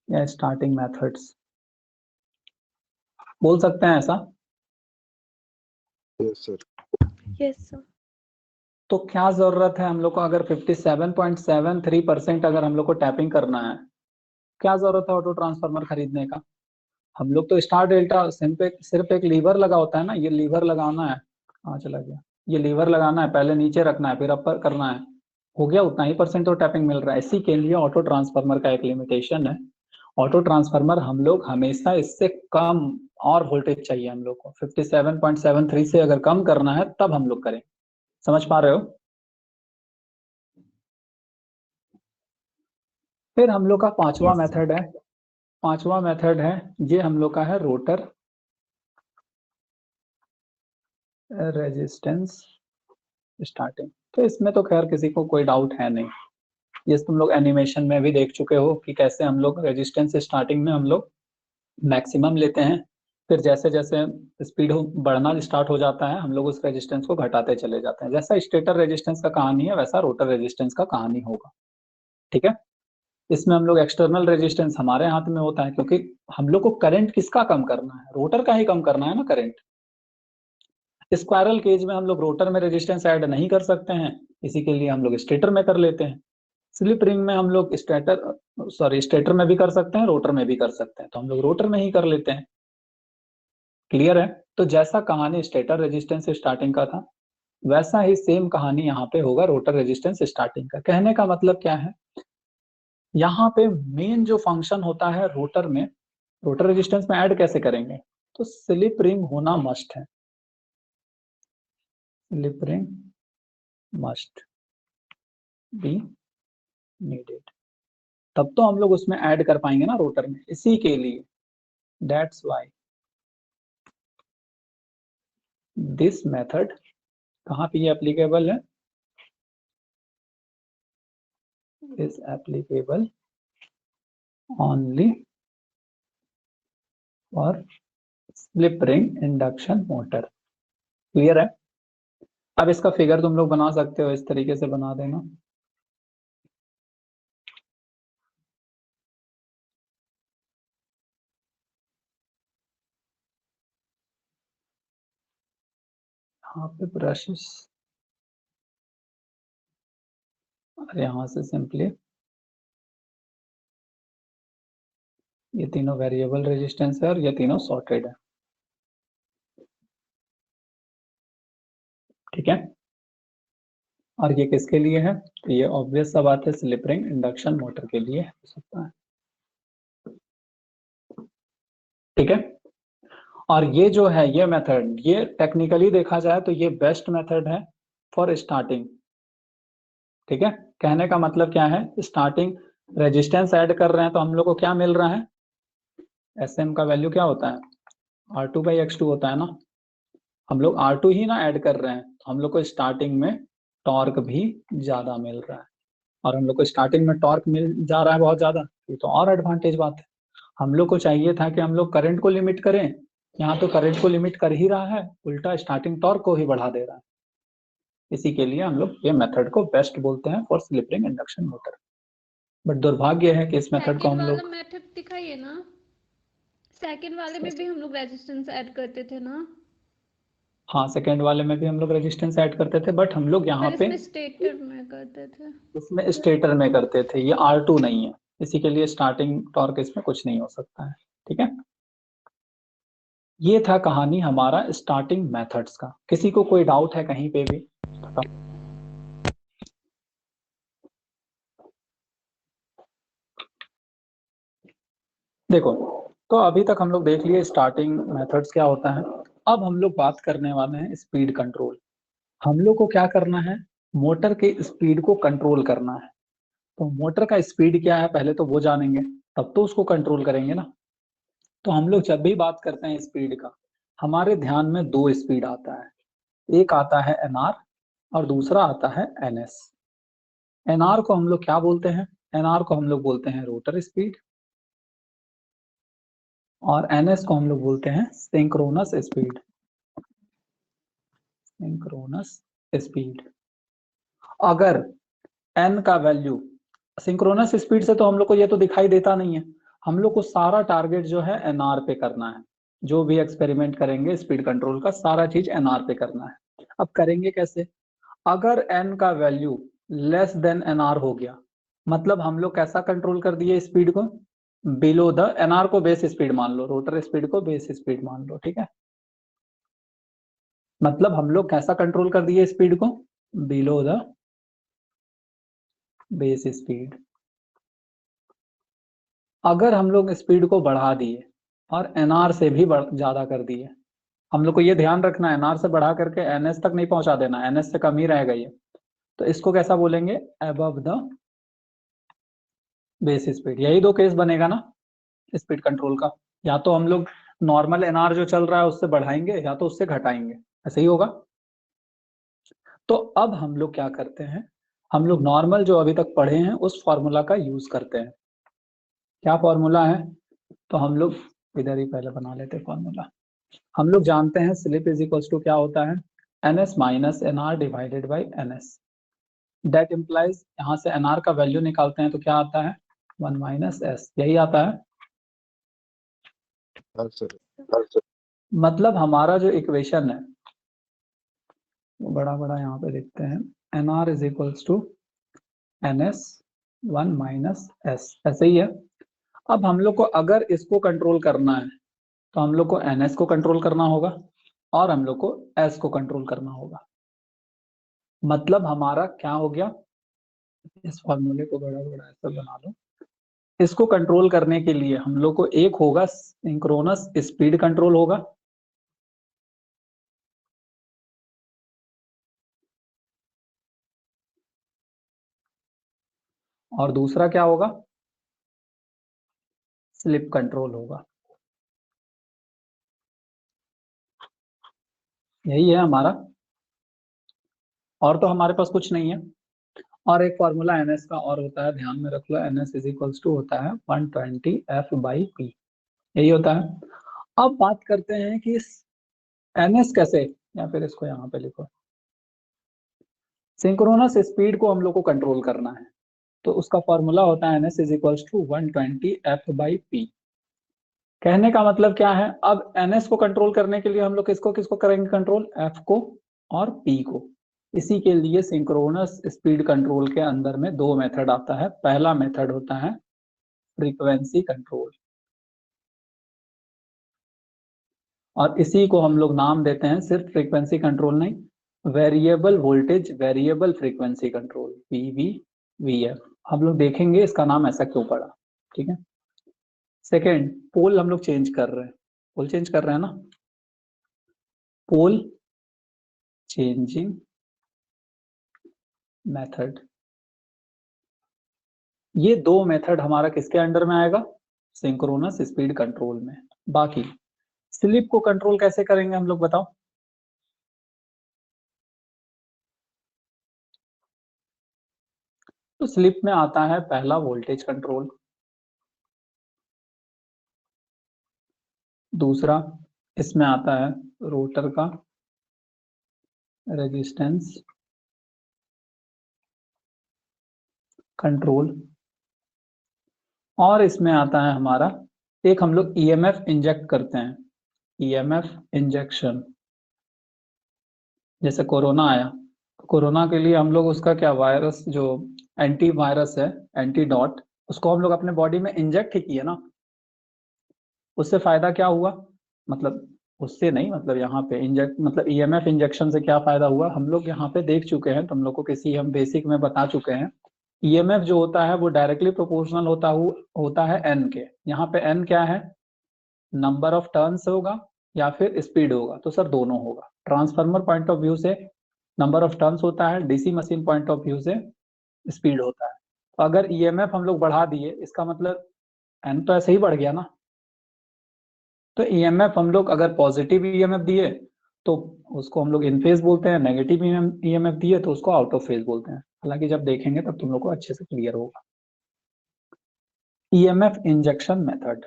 या स्टार्टिंग मेथड्स, बोल सकते हैं ऐसा? Yes sir. Yes sir. तो क्या जरूरत है हम लोग को, अगर 57.73% अगर हम लोग को टैपिंग करना है, क्या जरूरत है ऑटो ट्रांसफार्मर खरीदने का? हम लोग तो स्टार डेल्टा सिर्फ एक लीवर लगा होता है ना, ये लीवर लगाना है, कहाँ चला गया, ये लीवर लगाना है, पहले नीचे रखना है फिर अपर करना है, हो गया, उतना ही % तो टैपिंग मिल रहा है। इसी के लिए ऑटो ट्रांसफार्मर का एक लिमिटेशन है, ऑटो ट्रांसफार्मर हम लोग हमेशा इससे कम और वोल्टेज चाहिए हम लोग को, 57.73 से अगर कम करना है तब हम लोग करें। समझ पा रहे हो? फिर हम लोग का पांचवा मेथड है, पांचवा मेथड है ये हम लोग का है रोटर रेजिस्टेंस स्टार्टिंग। तो इसमें तो खैर किसी को कोई डाउट है नहीं, ये तुम लोग एनिमेशन में भी देख चुके हो कि कैसे हम लोग रेजिस्टेंस स्टार्टिंग में हम लोग मैक्सिमम लेते हैं फिर जैसे जैसे स्पीड बढ़ना स्टार्ट हो जाता है हम लोग उस रेजिस्टेंस को घटाते चले जाते हैं। जैसा स्टेटर रेजिस्टेंस का कहानी है वैसा रोटर रेजिस्टेंस का कहानी होगा, ठीक है। इसमें हम लोग एक्सटर्नल रेजिस्टेंस हमारे हाथ में होता है, क्योंकि हम लोग को करंट किसका कम करना है, रोटर का ही कम करना है ना करंट। स्क्वायरल केज में हम लोग रोटर में रेजिस्टेंस ऐड नहीं कर सकते हैं, इसी के लिए हम लोग स्टेटर में कर लेते हैं। स्लिप रिंग में हम लोग स्टेटर में भी कर सकते हैं, रोटर में भी कर सकते हैं, तो हम लोग रोटर में ही कर लेते हैं। क्लियर है? तो जैसा कहानी स्टेटर रेजिस्टेंस स्टार्टिंग का था वैसा ही सेम कहानी यहाँ पे होगा रोटर रेजिस्टेंस स्टार्टिंग का। कहने का मतलब क्या है, यहाँ पे मेन जो फंक्शन होता है रोटर में, रोटर रेजिस्टेंस में ऐड कैसे करेंगे, तो स्लिप रिंग होना मस्ट है। Slip ring must be needed, तब तो हम लोग उसमें ऐड कर पाएंगे ना रोटर में। इसी के लिए दैट्स व्हाई दिस मेथड कहाँ पे ये एप्लीकेबल है, is applicable only for slip ring induction motor. Clear है? अब इसका फिगर तुम लोग बना सकते हो, इस तरीके से बना देना। यहाँ पे ब्रशेस और यहाँ से सिंपली ये तीनों वेरिएबल रेजिस्टेंस है और ये तीनों सॉर्टेड है, ठीक है। और ये किसके लिए है, तो ये ऑब्वियस सा बात है स्लिप रिंग इंडक्शन मोटर के लिए हो सकता है, ठीक है। और ये जो है ये मेथड, ये टेक्निकली देखा जाए तो ये बेस्ट मेथड है फॉर स्टार्टिंग, ठीक है। कहने का मतलब क्या है, स्टार्टिंग रेजिस्टेंस ऐड कर रहे हैं तो हम लोग को क्या मिल रहा है, एसएम का वैल्यू क्या होता है, R2/X2 होता है ना। हम लोग R2 ही ना ऐड कर रहे हैं, तो हम लोग को स्टार्टिंग में टॉर्क भी ज्यादा मिल रहा है, और हम लोग को स्टार्टिंग में टॉर्क मिल जा रहा है बहुत ज्यादा, ये तो और एडवांटेज बात है। हम लोग को चाहिए था कि हम लोग करंट को लिमिट करें, यहाँ तो करंट को लिमिट कर ही रहा है, उल्टा स्टार्टिंग टॉर्क को ही बढ़ा दे रहा है। इसी के लिए हम लोग ये मेथड को बेस्ट बोलते हैं for slip ring induction motor. But दुर्भाग्य है कि इस मेथड को हम लोग मेथड दिखाइए ना, सेकंड वाले में भी हम लोग रेजिस्टेंस ऐड करते थे ना। हाँ, सेकेंड वाले में भी हम लोग रेजिस्टेंस ऐड करते थे, बट हम लोग यहाँ पे इसमें स्टेटर में करते थे, इसमें स्टेटर में करते थे, ये R2 नहीं है, इसी के लिए स्टार्टिंग टॉर्क इसमें कुछ नहीं हो सकता है, ठीक है। ये था कहानी हमारा स्टार्टिंग मेथड्स का। किसी को कोई डाउट है कहीं पे भी? देखो, तो अभी तक हम लोग देख लिए स्टार्टिंग मेथड्स क्या होता है। अब हम लोग बात करने वाले हैं स्पीड कंट्रोल। हम लोग को क्या करना है, मोटर के स्पीड को कंट्रोल करना है। तो मोटर का स्पीड क्या है पहले तो वो जानेंगे, तब तो उसको कंट्रोल करेंगे ना। तो हम लोग जब भी बात करते हैं स्पीड का, हमारे ध्यान में दो स्पीड आता है, एक आता है NR और दूसरा आता है NS। NR को हम लोग क्या बोलते हैं, NR को हम लोग बोलते हैं रोटर स्पीड, और NS को हम लोग बोलते हैं सिंक्रोनस स्पीड। Synchronous speed. अगर N का वैल्यू, सिंक्रोनस स्पीड से तो हम लोग को ये तो दिखाई देता नहीं है, हम लोग को सारा टारगेट जो है NR पे करना है। जो भी एक्सपेरिमेंट करेंगे स्पीड कंट्रोल का सारा चीज NR पे करना है। अब करेंगे कैसे, अगर N का वैल्यू लेस देन NR हो गया, मतलब हम लोग कैसा कंट्रोल कर दिए स्पीड को, बिलो द NR को बेस स्पीड मान लो, रोटर स्पीड को बेस स्पीड मान लो, ठीक है। मतलब हम लोग कैसा कंट्रोल कर दिए स्पीड को, बिलो द बेस स्पीड। अगर हम लोग स्पीड को बढ़ा दिए और NR से भी ज्यादा कर दिए, हम लोग को ये ध्यान रखना है NR से बढ़ा करके NS तक नहीं पहुंचा देना, NS से कम ही रहेगा ये, तो इसको कैसा बोलेंगे, अबव द बेस स्पीड। यही दो केस बनेगा ना स्पीड कंट्रोल का, या तो हम लोग नॉर्मल NR जो चल रहा है उससे बढ़ाएंगे या तो उससे घटाएंगे, ऐसे ही होगा। तो अब हम लोग क्या करते हैं, हम लोग नॉर्मल जो अभी तक पढ़े हैं उस फॉर्मूला का यूज करते हैं। क्या फॉर्मूला है, तो हम लोग इधर ही पहले बना लेते फॉर्मूला। हम लोग जानते हैं स्लिप इज इक्वल्स टू क्या होता है, NS minus NR divided by NS। That implies यहाँ से NR का वैल्यू निकालते हैं तो क्या आता है 1 माइनस S, यही आता है। हाँ सर। मतलब हमारा जो इक्वेशन है वो बड़ा बड़ा यहाँ पे लिखते हैं, NR is equals to NS 1 minus S, ऐसे ही है। अब हम लोग को अगर इसको कंट्रोल करना है तो हम लोग को NS को कंट्रोल करना होगा और हम लोग को S को कंट्रोल करना होगा। मतलब हमारा क्या हो गया, इस फॉर्मूले को बड़ा बड़ा ऐसा बना लो। इसको कंट्रोल करने के लिए हम लोग को एक होगा सिंक्रोनस स्पीड कंट्रोल होगा, और दूसरा क्या होगा, स्लिप कंट्रोल होगा। यही है हमारा, और तो हमारे पास कुछ नहीं है। और एक फॉर्मूला NS का और होता है, ध्यान में रख लो, NS इज इक्वल्स टू होता है 120 F/P, यही होता है। अब बात करते हैं कि NS कैसे, या फिर इसको यहाँ पे लिखो, सिंक्रोनस स्पीड को हम लोग को कंट्रोल करना है तो उसका फॉर्मूला होता है NS is equals to 120 F/P। कहने का मतलब क्या है, अब NS को कंट्रोल करने के लिए हम लोग किसको किसको करेंगे कंट्रोल, F को और P को। इसी के लिए सिंक्रोनस स्पीड कंट्रोल के अंदर में दो मेथड आता है। पहला मेथड होता है फ्रीक्वेंसी कंट्रोल, और इसी को हम लोग नाम देते हैं, सिर्फ फ्रीक्वेंसी कंट्रोल नहीं, variable voltage variable frequency control, VVVF। हम लोग देखेंगे इसका नाम ऐसा क्यों पड़ा, ठीक है। सेकेंड, पोल हम लोग चेंज कर रहे हैं, पोल चेंज कर रहे हैं ना, पोल चेंजिंग मेथड। ये दो मेथड हमारा किसके अंडर में आएगा, सिंक्रोनस स्पीड कंट्रोल में। बाकी स्लिप को कंट्रोल कैसे करेंगे हम लोग बताओ। तो स्लिप में आता है पहला वोल्टेज कंट्रोल, दूसरा इसमें आता है रोटर का रेजिस्टेंस कंट्रोल, और इसमें आता है हमारा एक हम लोग EMF इंजेक्ट करते हैं, EMF इंजेक्शन। जैसे कोरोना आया, तो कोरोना के लिए हम लोग उसका क्या, वायरस जो एंटी वायरस है, एंटीडॉट, उसको हम लोग अपने बॉडी में इंजेक्ट ही किए ना। उससे फायदा क्या हुआ, मतलब उससे नहीं, मतलब यहाँ पे इंजेक्ट मतलब EMF इंजेक्शन से क्या फायदा हुआ, हम लोग यहाँ पे देख चुके हैं, तुम लोग को किसी हम बेसिक में बता चुके हैं। EMF जो होता है वो डायरेक्टली प्रोपोर्शनल होता है N के। यहाँ पे N क्या है, नंबर ऑफ टर्न्स होगा या फिर स्पीड होगा, तो सर दोनों होगा। ट्रांसफार्मर पॉइंट ऑफ व्यू से नंबर ऑफ टर्न्स होता है, DC machine point of view से स्पीड होता है। तो अगर EMF हम लोग बढ़ा दिए, इसका मतलब N तो ऐसे ही बढ़ गया ना। तो EMF हम लोग अगर पॉजिटिव EMF दिए तो उसको हम लोग इन फेज बोलते हैं, नेगेटिव EMF दिए तो उसको आउट ऑफ फेज बोलते हैं। हालांकि जब देखेंगे तब तुम लोग को अच्छे से क्लियर होगा। EMF injection method.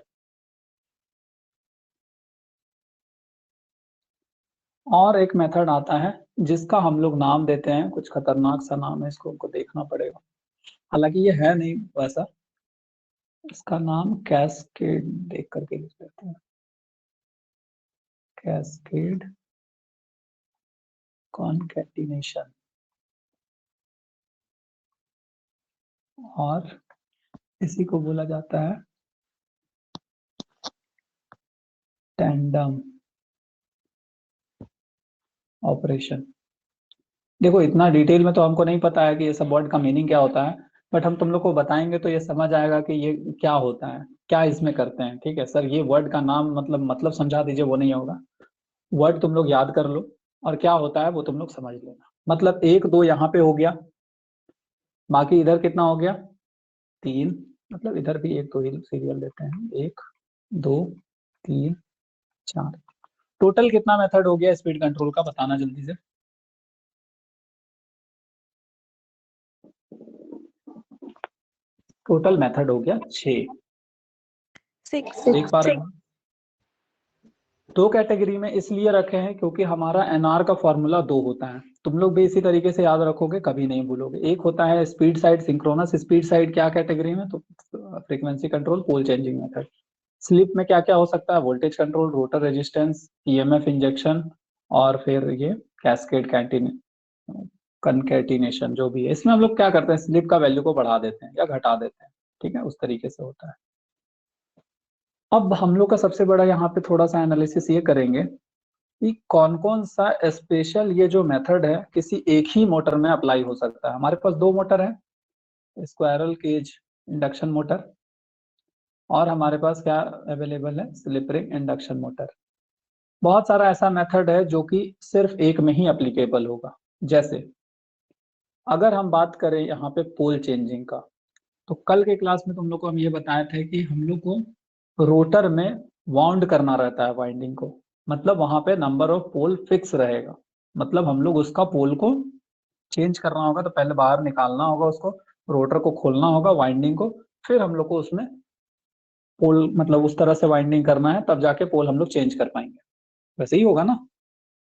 और एक मेथड आता है जिसका हम लोग नाम देते हैं, कुछ खतरनाक सा नाम है, इसको हमको देखना पड़ेगा, हालांकि ये है नहीं वैसा, इसका नाम कैस्केड देख करके लिख लेते हैं, कैस्केड कॉन्कैटिनेशन। और इसी को बोला जाता है टैंडम ऑपरेशन। देखो इतना डिटेल में तो हमको नहीं पता है कि ये सब वर्ड का मीनिंग क्या होता है, बट हम तुम लोग को बताएंगे तो ये समझ आएगा कि ये क्या होता है, क्या इसमें करते हैं। ठीक है सर, ये वर्ड का नाम मतलब समझा दीजिए, वो नहीं होगा, वर्ड तुम लोग याद कर लो और क्या होता है वो तुम लोग समझ लेना। मतलब 1 2 यहाँ पे हो गया, बाकी इधर कितना हो गया 3, मतलब इधर भी 1 2 ही सीरियल देते हैं, 1 2 3 4, टोटल कितना मेथड हो गया स्पीड कंट्रोल का, बताना जल्दी से। टोटल मेथड हो गया 6, 6 देख पा रहे हो। दो कैटेगरी में इसलिए रखे हैं क्योंकि हमारा एनआर का फॉर्मूला 2 होता है। तुम लोग भी इसी तरीके से याद रखोगे, कभी नहीं भूलोगे। एक होता है speed side synchronous speed side, क्या कैटेगरी में, तो फ्रीक्वेंसी कंट्रोल पोल चेंजिंग मेथड। स्लिप में क्या क्या हो सकता है, voltage control, rotor resistance, EMF injection, और फिर ये कैस्केड कंकैटिनेशन जो भी है। इसमें हम लोग क्या करते हैं, स्लिप का वैल्यू को बढ़ा देते हैं या घटा देते हैं, ठीक है, उस तरीके से होता है। अब हम लोग का सबसे बड़ा यहाँ पे थोड़ा सा एनालिसिस ये करेंगे कि कौन कौन सा स्पेशल ये जो मेथड है किसी एक ही मोटर में अप्लाई हो सकता है। हमारे पास दो मोटर है, स्क्वायरल केज इंडक्शन मोटर, और हमारे पास क्या अवेलेबल है, स्लिप रिंग इंडक्शन मोटर। बहुत सारा ऐसा मेथड है जो कि सिर्फ एक में ही अप्लीकेबल होगा। जैसे अगर हम बात करें यहाँ पे पोल चेंजिंग का, तो कल के क्लास में तुम लोग को हम ये बताए थे कि हम लोग को रोटर में वाउंड करना रहता है वाइंडिंग को, मतलब वहां पे नंबर ऑफ पोल फिक्स रहेगा। मतलब हम लोग उसका पोल को चेंज करना होगा तो पहले बाहर निकालना होगा उसको, रोटर को खोलना होगा वाइंडिंग को, फिर हम लोग को उसमें पोल मतलब उस तरह से वाइंडिंग करना है, तब जाके पोल हम लोग चेंज कर पाएंगे। वैसे ही होगा ना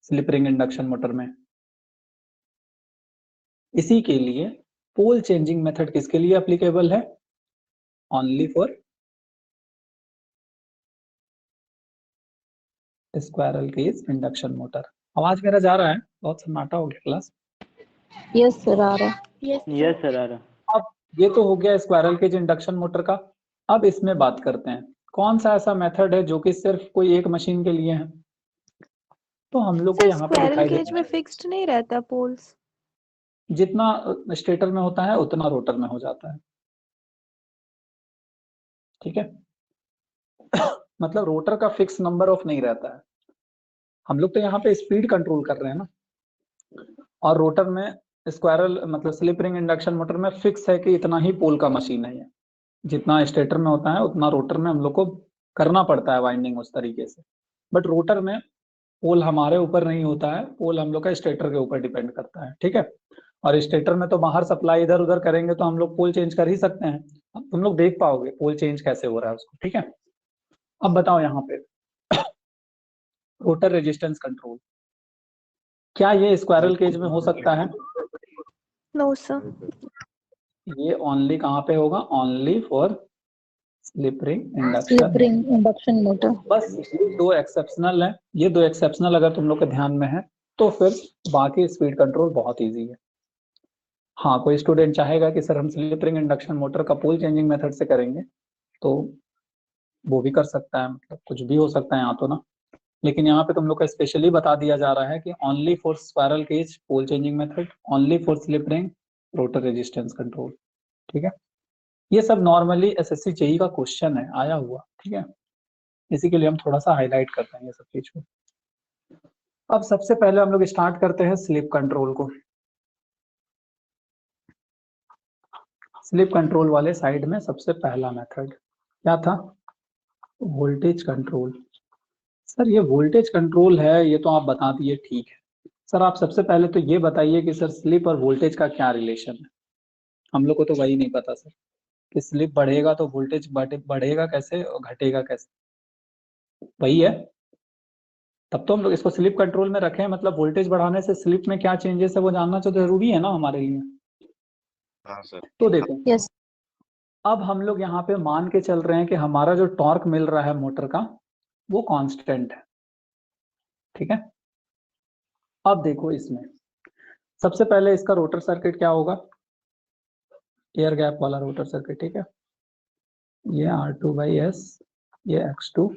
स्लिप रिंग इंडक्शन मोटर में। इसी के लिए पोल चेंजिंग मेथड किसके लिए एप्लीकेबल है, only for squirrel cage induction motor. आवाज मेरा जा रहा है, बहुत सन्नाटा हो गया क्लास। यस सर आ रहा है। यस सर आ रहा। अब ये तो हो गया स्क्वायरल केज इंडक्शन मोटर का। अब इसमें बात करते हैं कौन सा ऐसा मेथड है जो कि सिर्फ कोई एक मशीन के लिए है। तो हम लोग को सर यहाँ पे स्क्वायरल दिखाई केज देता में है फिक्स्ड नहीं रहता पोल्स। जितना स्टेटर में होता है उतना रोटर में हो जाता है, ठीक है। मतलब रोटर का फिक्स नंबर ऑफ नहीं रहता है। हम लोग तो यहाँ पे स्पीड कंट्रोल कर रहे हैं ना, और रोटर में स्क्वायरल मतलब स्लिप रिंग इंडक्शन मोटर में फिक्स है कि इतना ही पोल का मशीन है ये। जितना स्टेटर में होता है उतना रोटर में हम लोग को करना पड़ता है वाइंडिंग उस तरीके से। बट रोटर में पोल हमारे ऊपर नहीं होता है, पोल हम लोग का स्टेटर के ऊपर डिपेंड करता है, ठीक है। और स्टेटर में तो बाहर सप्लाई इधर उधर करेंगे तो हम लोग पोल चेंज कर ही सकते हैं। अब तुम लोग देख पाओगे पोल चेंज कैसे हो रहा है उसको, ठीक है। अब बताओ यहाँ पे रोटर रेजिस्टेंस कंट्रोल, क्या ये स्क्वायरल केज में हो सकता है? No sir. ये ओनली कहाँ पे होगा, only for slip ring slip induction. Ring induction motor. बस ये दो एक्सेप्शनल है, ये दो एक्सेप्शनल अगर तुम लोग के ध्यान में है तो फिर बाकी स्पीड कंट्रोल बहुत इजी है। हाँ, कोई स्टूडेंट चाहेगा कि सर हम स्लिप रिंग इंडक्शन मोटर का पोल चेंजिंग मेथड से करेंगे तो वो भी कर सकता है, मतलब कुछ भी हो सकता है यहाँ तो ना। लेकिन यहाँ पे तुम लोग का स्पेशली बता दिया जा रहा है कि only for spiral cage pole changing method, only for slip ring rotor resistance control, ठीक है। ये सब नॉर्मली एसएससी जेईई का क्वेश्चन है, आया हुआ, ठीक है। इसी के लिए हम थोड़ा सा हाईलाइट करते हैं ये सब चीज को। अब सबसे पहले हम लोग स्टार्ट करते हैं स्लिप कंट्रोल को। स्लिप कंट्रोल वाले साइड में सबसे पहला मेथड क्या था, वोल्टेज कंट्रोल। सर ये वोल्टेज कंट्रोल है, ये तो आप बता दिए, ठीक है। सर आप सबसे पहले तो ये बताइए कि सर स्लिप और वोल्टेज का क्या रिलेशन है। हम लोग को तो वही नहीं पता सर कि स्लिप बढ़ेगा तो वोल्टेज बढ़ेगा कैसे और घटेगा कैसे, वही है। तब तो हम लोग इसको स्लिप कंट्रोल में रखें, मतलब वोल्टेज बढ़ाने से स्लिप में क्या चेंजेस है वो जानना तो जरूरी है ना हमारे लिए। हाँ सर। तो देखो यस। अब हम लोग यहाँ पे मान के चल रहे हैं कि हमारा जो टॉर्क मिल रहा है मोटर का वो कांस्टेंट है, ठीक है। अब देखो इसमें सबसे पहले इसका रोटर सर्किट क्या होगा, एयर गैप वाला रोटर सर्किट, ठीक है। ये R2/S, ये X2,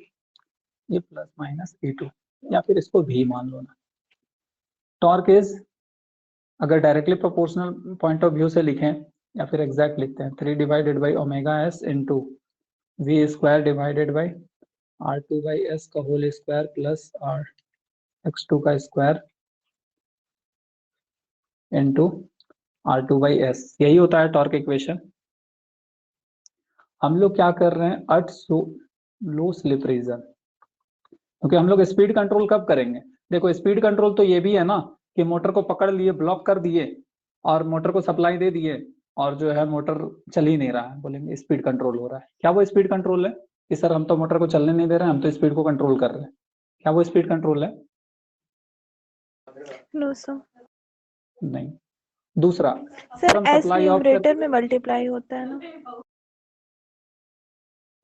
ये प्लस माइनस E2, या फिर इसको भी मान लो ना। टॉर्क इज, अगर directly proportional point of view से लिखें या फिर एग्जैक्ट लिखते हैं, 3/ω/S into V² divided by R2/S का होल स्क्वायर प्लस X2 का स्क्वायर इंटू R2/S, यही होता है टॉर्क इक्वेशन। हम लोग क्या कर रहे हैं, एट लो स्लिप रीजन, क्योंकि हम लोग स्पीड कंट्रोल कब करेंगे। देखो स्पीड कंट्रोल तो ये भी है ना कि मोटर को पकड़ लिए, ब्लॉक कर दिए और मोटर को सप्लाई दे दिए और जो है मोटर चल ही नहीं रहा है, बोलेंगे स्पीड कंट्रोल हो रहा है। क्या वो स्पीड कंट्रोल है कि सर हम तो मोटर को चलने नहीं दे रहे हैं, हम तो स्पीड को कंट्रोल कर रहे हैं, क्या वो स्पीड कंट्रोल है? No sir. नहीं। दूसरा, सर हम एस सप्लाई ऑफ न्यूमरेटर में मल्टीप्लाई होता है ना?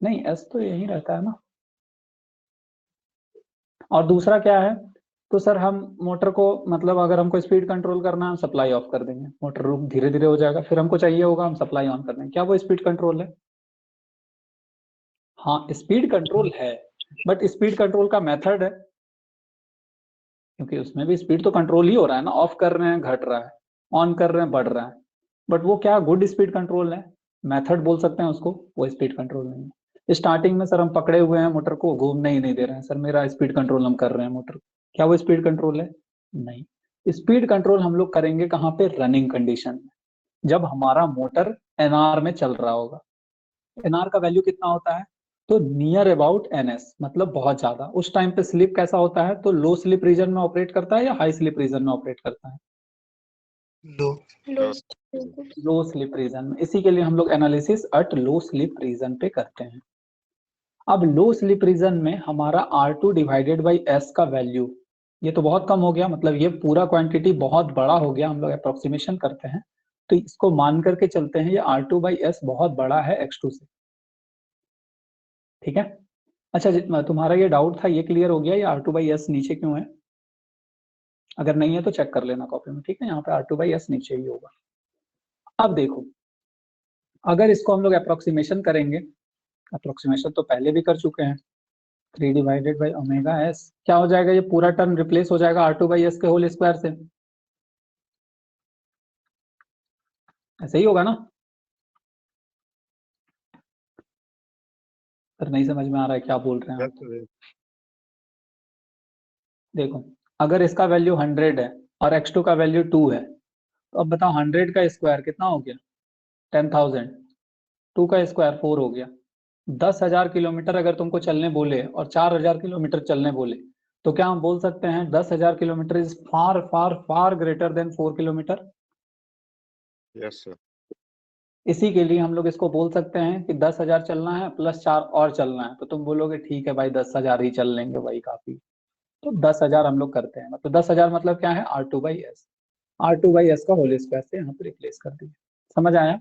नहीं, एस तो यही रहता है ना। और दूसरा क्या है, तो सर हम मोटर को मतलब अगर हमको स्पीड कंट्रोल करना है हम सप्लाई ऑफ कर देंगे, मोटर रुक धीरे धीरे हो जाएगा, फिर हमको चाहिए होगा हम सप्लाई ऑन कर देंगे। क्या वो स्पीड कंट्रोल है? हाँ स्पीड कंट्रोल है, बट स्पीड कंट्रोल का मेथड है, क्योंकि उसमें भी स्पीड तो कंट्रोल ही हो रहा है ना, ऑफ कर रहे हैं घट रहा है, ऑन कर रहे हैं बढ़ रहा है, बट वो क्या गुड स्पीड कंट्रोल है, मेथड बोल सकते हैं उसको, वो स्पीड कंट्रोल नहीं है। स्टार्टिंग में सर हम पकड़े हुए हैं मोटर को, घूमने ही नहीं दे रहे हैं सर, मेरा स्पीड कंट्रोल हम कर रहे हैं मोटर, क्या वो स्पीड कंट्रोल है? नहीं। स्पीड कंट्रोल हम लोग करेंगे कहाँ पे? रनिंग कंडीशन में, जब हमारा मोटर एनआर में चल रहा होगा। एनआर का वैल्यू कितना होता है? तो नियर अबाउट एनएस, मतलब बहुत ज्यादा। उस टाइम पे स्लिप कैसा होता है? तो लो स्लिप रीजन में ऑपरेट करता है या हाई स्लिप रीजन में ऑपरेट करता है? लो। लो स्लिप रीजन में। इसी के लिए हम लोग analysis at low slip region पे करते हैं। अब लो स्लिप रीजन में हमारा R2 डिवाइडेड बाई एस का वैल्यू, ये तो बहुत कम हो गया, मतलब ये पूरा क्वांटिटी बहुत बड़ा हो गया, हम लोग अप्रोक्सीमेशन करते हैं तो इसको मान करके चलते हैं ये R2 बाई एस बहुत बड़ा है X2 से, ठीक है। अच्छा तुम्हारा ये डाउट था, ये क्लियर हो गया, ये R2 बाई एस नीचे क्यों है? अगर नहीं है तो चेक कर लेना कॉपी में, ठीक है, यहाँ पे R2 बाई एस नीचे ही होगा। अब देखो, अगर इसको हम लोग अप्रोक्सीमेशन करेंगे, अप्रोक्सीमेशन तो पहले भी कर चुके हैं, 3 डिवाइडेड बाई ओमेगा एस, क्या हो जाएगा? ये पूरा टर्म रिप्लेस हो जाएगा R2 बाई एस के होल स्क्वायर से, ऐसे ही होगा ना? सर नहीं समझ में आ रहा है क्या बोल रहे हैं आप? देखो, अगर इसका वैल्यू 100 है और x2 का वैल्यू 2 है, तो अब बताओ 100 का स्क्वायर कितना हो गया? 10,000। 2 का स्क्वायर 4 हो गया। 10,000 किलोमीटर अगर तुमको चलने बोले और 4,000 किलोमीटर चलने बोले, तो क्या हम बोल सकते हैं 10,000 kilometre is far far far greater than 4 kilometre? Yes sir. इसी के लिए हम लोग इसको बोल सकते हैं कि 10,000 चलना है प्लस 4 और चलना है, तो तुम बोलोगे ठीक है भाई 10,000 ही चल लेंगे, वही काफी। तो 10,000 हम लोग करते हैं, मतलब 10,000 मतलब क्या है? R2 by S, R2 by S का होल स्क्वायर से यहाँ पे रिप्लेस कर दिया। समझ आया?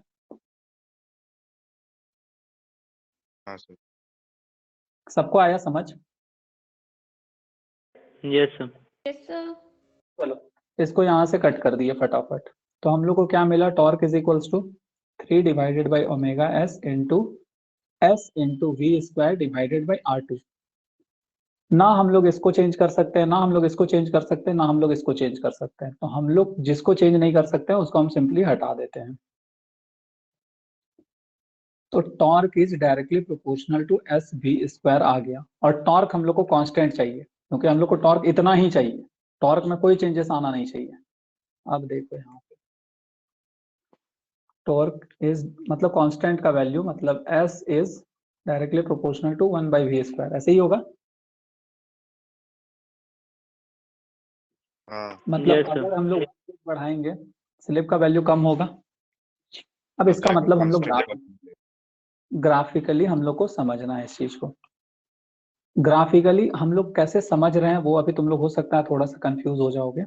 हाँ सर। सबको आया समझ? Yes sir. Yes sir. चलो इसको यहाँ से कट कर दिए फटाफट, तो हम लोग को क्या मिला? Torque is equals to 3 divided by omega S into V square divided by R2। ना हम लोग इसको चेंज कर सकते हैं, ना हम लोग इसको चेंज कर सकते हैं, ना हम लोग इसको चेंज कर सकते हैं, तो हम लोग जिसको चेंज नहीं कर सकते हैं उसको हम सिंपली हटा देते हैं। तो torque is directly proportional to S V square आ गया, और टॉर्क हम लोग को कांस्टेंट चाहिए, क्योंकि हम लोग को टॉर्क इतना ही चाहिए, टॉर्क में कोई चेंजेस आना नहीं चाहिए। अब देखो यहाँ पे टॉर्क इज मतलब कांस्टेंट का वैल्यू, मतलब S is directly proportional to 1 by V square, ऐसे ही होगा। हाँ मतलब Yes, sir. अगर हम लोग बढ़ाएंगे स्लिप का वैल्यू कम होगा। अब इसका मतलब हम लोग ग्राफिकली हम लोग को समझना है इस चीज को। ग्राफिकली हम लोग कैसे समझ रहे हैं वो अभी तुम लोग हो सकता है थोड़ा सा कंफ्यूज हो जाओगे।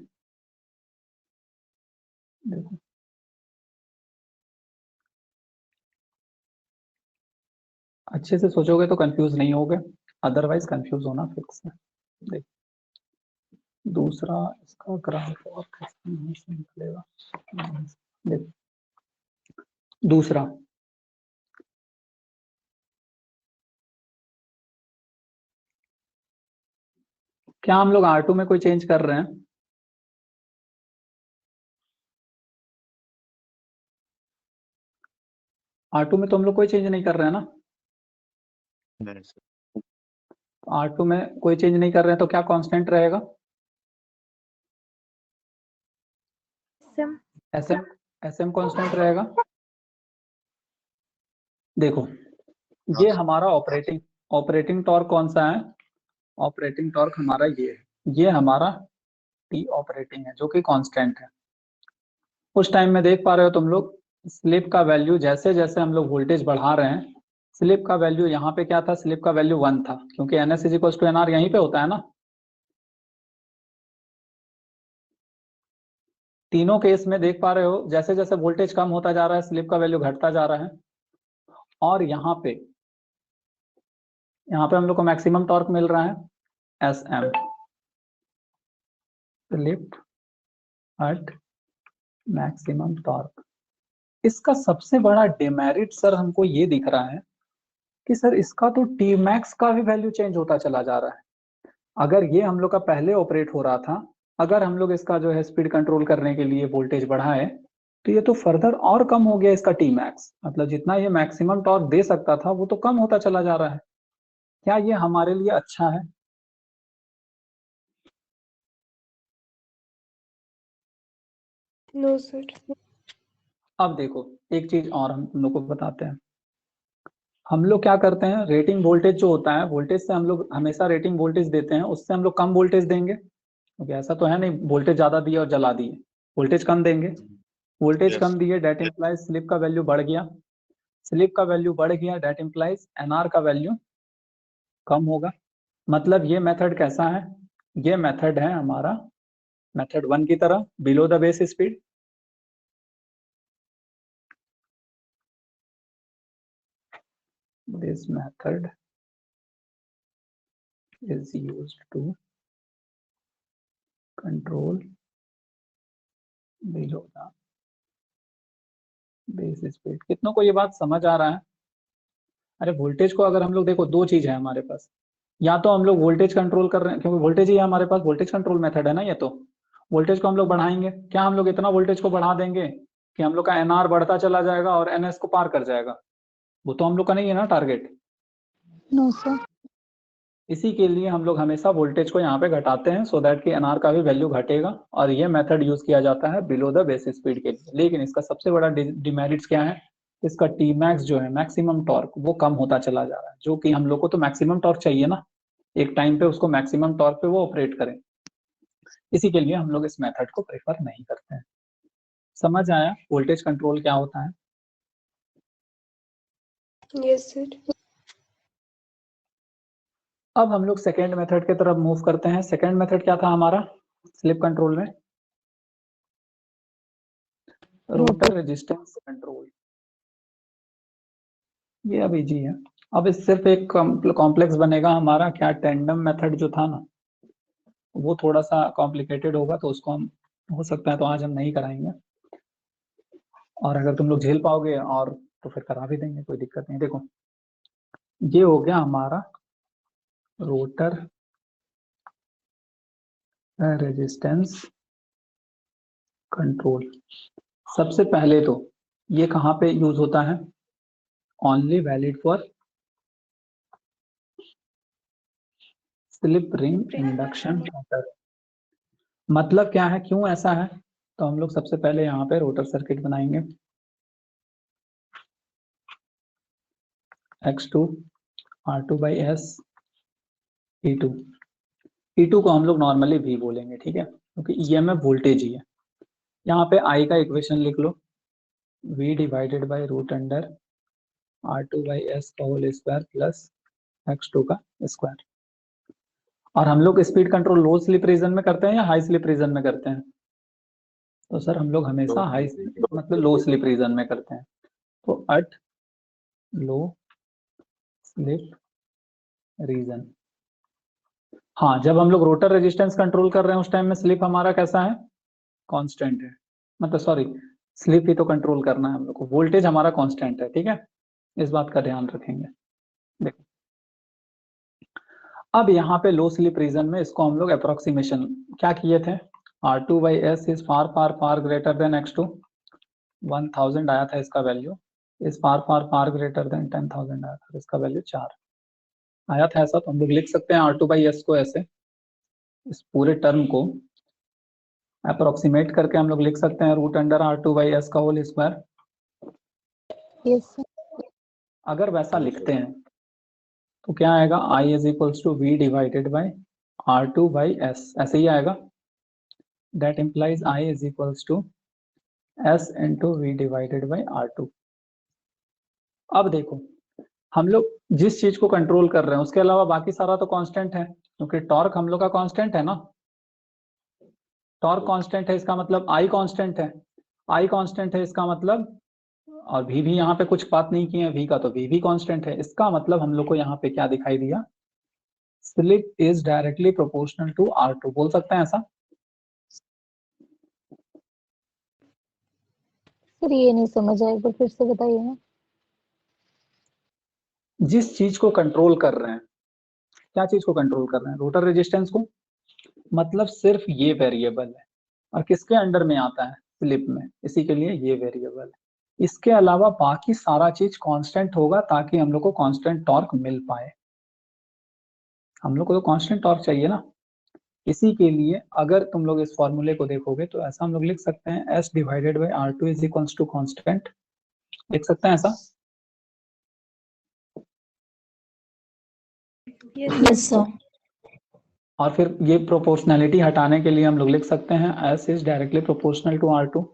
देखो अच्छे से सोचोगे तो कंफ्यूज नहीं होगे, अदरवाइज कंफ्यूज होना फिक्स है। देखो दूसरा इसका ग्राफ और कैसे निकलेगा। देखो दूसरा, क्या हम लोग R2 में कोई चेंज कर रहे हैं? R2 में तो हम लोग कोई चेंज नहीं कर रहे हैं ना। नहीं सर। R2 में कोई चेंज नहीं कर रहे हैं तो क्या कांस्टेंट रहेगा? SM कांस्टेंट रहेगा। देखो ये हमारा ऑपरेटिंग टॉर्क कौन सा है? ऑपरेटिंग टॉर्क हमारा ये हमारा टी ऑपरेटिंग है जो कि कांस्टेंट है। उस टाइम में देख पा रहे हो तुम लोग स्लिप का वैल्यू, जैसे जैसे हम लोग वोल्टेज बढ़ा रहे हैं स्लिप का वैल्यू यहाँ पे क्या था? स्लिप का वैल्यू 1 था, क्योंकि NS = NR यहीं पे होता है ना। तीनों केस में देख पा रहे हो जैसे जैसे वोल्टेज कम होता जा रहा है स्लिप का वैल्यू घटता जा रहा है, और यहाँ पे हम लोग को मैक्सिमम टॉर्क मिल रहा है SM, slip at maximum torque. इसका सबसे बड़ा डिमेरिट सर हमको ये दिख रहा है कि सर इसका तो Tmax का भी वैल्यू चेंज होता चला जा रहा है। अगर ये हम लोग का पहले ऑपरेट हो रहा था, अगर हम लोग इसका जो है स्पीड कंट्रोल करने के लिए वोल्टेज बढ़ाए तो ये तो फर्दर और कम हो गया इसका Tmax, मतलब जितना ये मैक्सिमम टॉर्क दे सकता था वो तो कम होता चला जा रहा है। क्या ये हमारे लिए अच्छा है? No sir. अब देखो एक चीज और हम तुम लोग को बताते हैं। हम लोग क्या करते हैं, रेटिंग वोल्टेज जो होता है, वोल्टेज से हम लोग हमेशा रेटिंग वोल्टेज देते हैं, उससे हम लोग कम वोल्टेज देंगे क्योंकि ऐसा तो है नहीं वोल्टेज ज्यादा दिए और जला दिए, वोल्टेज कम देंगे। Voltage Yes. कम दिए डेट इम्प्लाइज स्लिप का वैल्यू बढ़ गया, स्लिप का वैल्यू बढ़ गया डेट इम्प्लाइज NR का वैल्यू कम होगा। मतलब ये मेथड कैसा है, ये मेथड है हमारा मेथड 1 की तरह, below the base speed. This method is used to control below the base speed। कितनों को ये बात समझ आ रहा है? अरे वोल्टेज को अगर हम लोग देखो, दो चीज है हमारे पास, या तो हम लोग वोल्टेज कंट्रोल कर रहे हैं क्योंकि वोल्टेज ही हमारे पास वोल्टेज कंट्रोल मेथड है ना, ये तो वोल्टेज को हम लोग बढ़ाएंगे। क्या हम लोग इतना वोल्टेज को बढ़ा देंगे कि हम लोग का NR बढ़ता चला जाएगा और NS को पार कर जाएगा? वो तो हम लोग का नहीं है ना टारगेट। No sir. इसी के लिए हम लोग हमेशा वोल्टेज को यहाँ पे घटाते हैं सो दैट कि NR का भी वैल्यू घटेगा, और ये मेथड यूज किया जाता है बिलो द बेस स्पीड के लिए। लेकिन इसका सबसे बड़ा डिमेरिट्स क्या है, इसका Tmax जो है मैक्सिमम टॉर्क वो कम होता चला जा रहा है, जो कि हम लोग को तो मैक्सिमम टॉर्क चाहिए ना, एक टाइम पे उसको मैक्सिमम टॉर्क पे वो ऑपरेट करें। इसी के लिए हम लोग इस मेथड को प्रेफर नहीं करते हैं। समझ आया वोल्टेज कंट्रोल क्या होता है? Yes sir. अब हम लोग सेकेंड मेथड की तरफ मूव करते हैं। सेकेंड मेथड क्या था हमारा स्लिप कंट्रोल में? Rotor resistance control. ये अब इजी है। अब इस सिर्फ एक कॉम्प्लेक्स बनेगा हमारा, क्या टेंडम मेथड जो था ना वो थोड़ा सा कॉम्प्लिकेटेड होगा, तो उसको हम हो सकता है तो आज हम नहीं कराएंगे, और अगर तुम लोग झेल पाओगे और तो फिर करा भी देंगे, कोई दिक्कत नहीं। देखो ये हो गया हमारा रोटर रेजिस्टेंस कंट्रोल। सबसे पहले तो ये कहाँ पे यूज होता है? Only valid for slip ring induction motor. मतलब क्या है, क्यों ऐसा है? तो हम लोग सबसे पहले यहाँ पे रोटर सर्किट बनाएंगे। X2 R2/S E2। E2 को हम लोग नॉर्मली V बोलेंगे, ठीक है, क्योंकि EMF वोल्टेज ही है। यहाँ पे I का इक्वेशन लिख लो, V divided by root under R2/S का होल स्क्वायर प्लस X2 का स्क्वायर। और हम लोग स्पीड कंट्रोल लो स्लिप रीजन में करते हैं या हाई स्लिप रीजन में करते हैं? तो सर हम लोग हमेशा हाई मतलब लो स्लिप रीजन में करते हैं। तो एट लो स्लिप रीजन, हाँ, जब हम लोग रोटर रेजिस्टेंस कंट्रोल कर रहे हैं उस टाइम में स्लिप हमारा कैसा है? कांस्टेंट है, मतलब सॉरी स्लिप ही तो कंट्रोल करना है हम लोग को, वोल्टेज हमारा कांस्टेंट है, ठीक है, इस बात का ध्यान रखेंगे। देखो अब यहाँ पे लो स्लिप रीजन में इसको हम लोग अप्रोक्सीमेशन क्या किए थे? R2/S is far far far greater than X2। 1000 आया था इसका value, is far far far greater than 10,000 आया था, इसका वैल्यू 4 आया था। ऐसा तो हम लोग लिख सकते हैं R2/S को ऐसे, इस पूरे टर्म को अप्रोक्सीमेट करके हम लोग लिख सकते हैं रूट अंडर R2/S का होल स्क्वायर। Yes sir. अगर वैसा लिखते हैं तो क्या आएगा? I is equals to V divided by R2/S, ऐसे ही आएगा। That implies I is equals to S into V divided by R2। अब देखो हम लोग जिस चीज को कंट्रोल कर रहे हैं उसके अलावा बाकी सारा तो कांस्टेंट है, क्योंकि टॉर्क हम लोग का कांस्टेंट है ना। टॉर्क कांस्टेंट है इसका मतलब आई कांस्टेंट है, आई कांस्टेंट है इसका मतलब, और वी भी यहाँ पे कुछ बात नहीं की है वी का, तो वी भी कांस्टेंट है। इसका मतलब हम लोग को यहाँ पे क्या दिखाई दिया, slip is directly proportional to R2, बोल सकते हैं ऐसा। सर ये नहीं समझ आया, एक बार फिर से बताइए ना। जिस चीज को कंट्रोल कर रहे हैं, क्या चीज को कंट्रोल कर रहे हैं, रोटर रेजिस्टेंस को, मतलब सिर्फ ये वेरिएबल है, और किसके अंडर में आता है, स्लिप में, इसी के लिए ये वेरिएबल है। इसके अलावा बाकी सारा चीज कांस्टेंट होगा ताकि हम लोग को कांस्टेंट टॉर्क मिल पाए। हम लोग को तो कांस्टेंट टॉर्क चाहिए ना, इसी के लिए अगर तुम लोग इस फॉर्मूले को देखोगे तो ऐसा हम लोग लिख सकते हैं S divided by R2 is equals to constant, लिख सकते हैं ऐसा। Yes sir. और फिर ये प्रोपोर्शनैलिटी हटाने के लिए हम लोग लिख सकते हैं S is directly proportional to R2।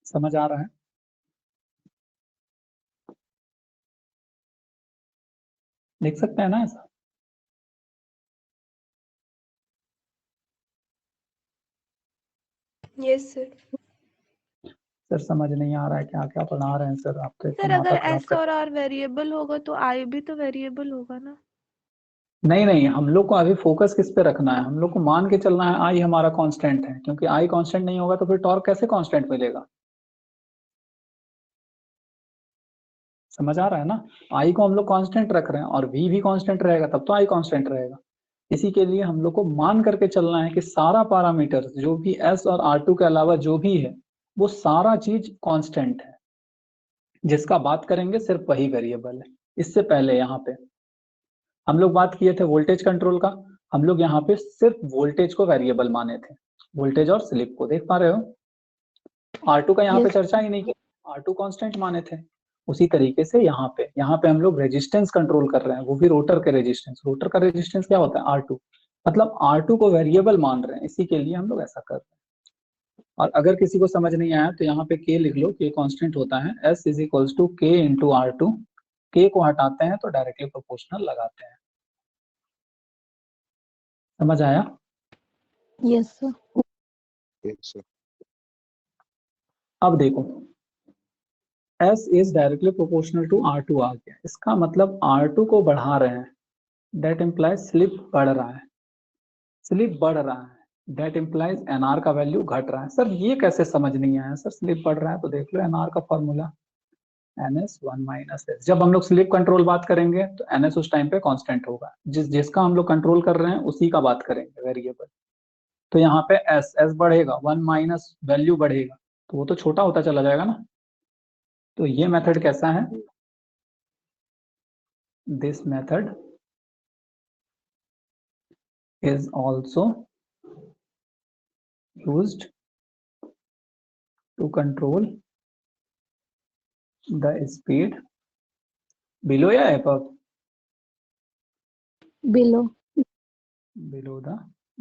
समझ आ रहा है? लिख सकते हैं ना ऐसा। Yes sir. सर समझ नहीं आ रहा है, क्या क्या पढ़ा रहे हैं सर आप तो, सर माथा अगर खराब एस कर। और आर वेरिएबल होगा तो आई भी तो वेरिएबल होगा ना। नहीं नहीं, हम लोग को अभी फोकस किस पे रखना है, हम लोग को मान के चलना है आई हमारा कांस्टेंट है, क्योंकि आई कांस्टेंट नहीं होगा तो फिर टॉर्क कैसे कांस्टेंट मिलेगा। समझ आ रहा है ना, आई को हम लोग कांस्टेंट रख रहे हैं और वी भी कांस्टेंट रहेगा तब तो आई कांस्टेंट रहेगा। इसी के लिए हम लोग को मान करके चलना है कि सारा पैरामीटर जो भी एस और R2 के अलावा जो भी है वो सारा चीज कांस्टेंट है, जिसका बात करेंगे सिर्फ वही वेरिएबल है। इससे पहले यहाँ पे हम लोग बात किए थे वोल्टेज कंट्रोल का, हम लोग यहाँ पे सिर्फ वोल्टेज को वेरिएबल माने थे, वोल्टेज और स्लिप को, देख पा रहे हो। R2 का यहाँ पे चर्चा ही नहीं की, R2 कांस्टेंट माने थे। उसी तरीके से यहाँ पे हम लोग रेजिस्टेंस कंट्रोल कर रहे हैं, वो भी रोटर के रेजिस्टेंस। रोटर का रेजिस्टेंस क्या होता है, R2, मतलब R2 को वेरिएबल मान रहे हैं, इसी के लिए हम लोग ऐसा कर रहे हैं। और अगर किसी को समझ नहीं आया तो यहाँ पे K लिख लो, K कांस्टेंट होता है, S is equals to K into R2। K को हटाते हैं तो डायरेक्टली प्रोपोर्शनल लगाते हैं। समझ आया? Yes sir. ठीक सर। अब देखो S is directly proportional to R2 आ गया, इसका मतलब R2 को बढ़ा रहे हैं, दैट इम्प्लाइज स्लिप बढ़ रहा है, स्लिप बढ़ रहा है, दैट इम्प्लाइज NR का वैल्यू घट रहा है। सर ये कैसे समझ नहीं आया सर, स्लिप बढ़ रहा है तो देख लो NR का फॉर्मूला NS1 माइनस S। जब हम लोग स्लिप कंट्रोल बात करेंगे तो NS उस टाइम पे कांस्टेंट होगा, जिसका हम लोग कंट्रोल कर रहे हैं उसी का बात करेंगे वेरिएबल। तो यहाँ पे S बढ़ेगा, 1 माइनस वैल्यू बढ़ेगा तो वो तो छोटा होता चला जाएगा ना। तो ये मेथड कैसा है, this method is also used to control the speed below या above, below. below the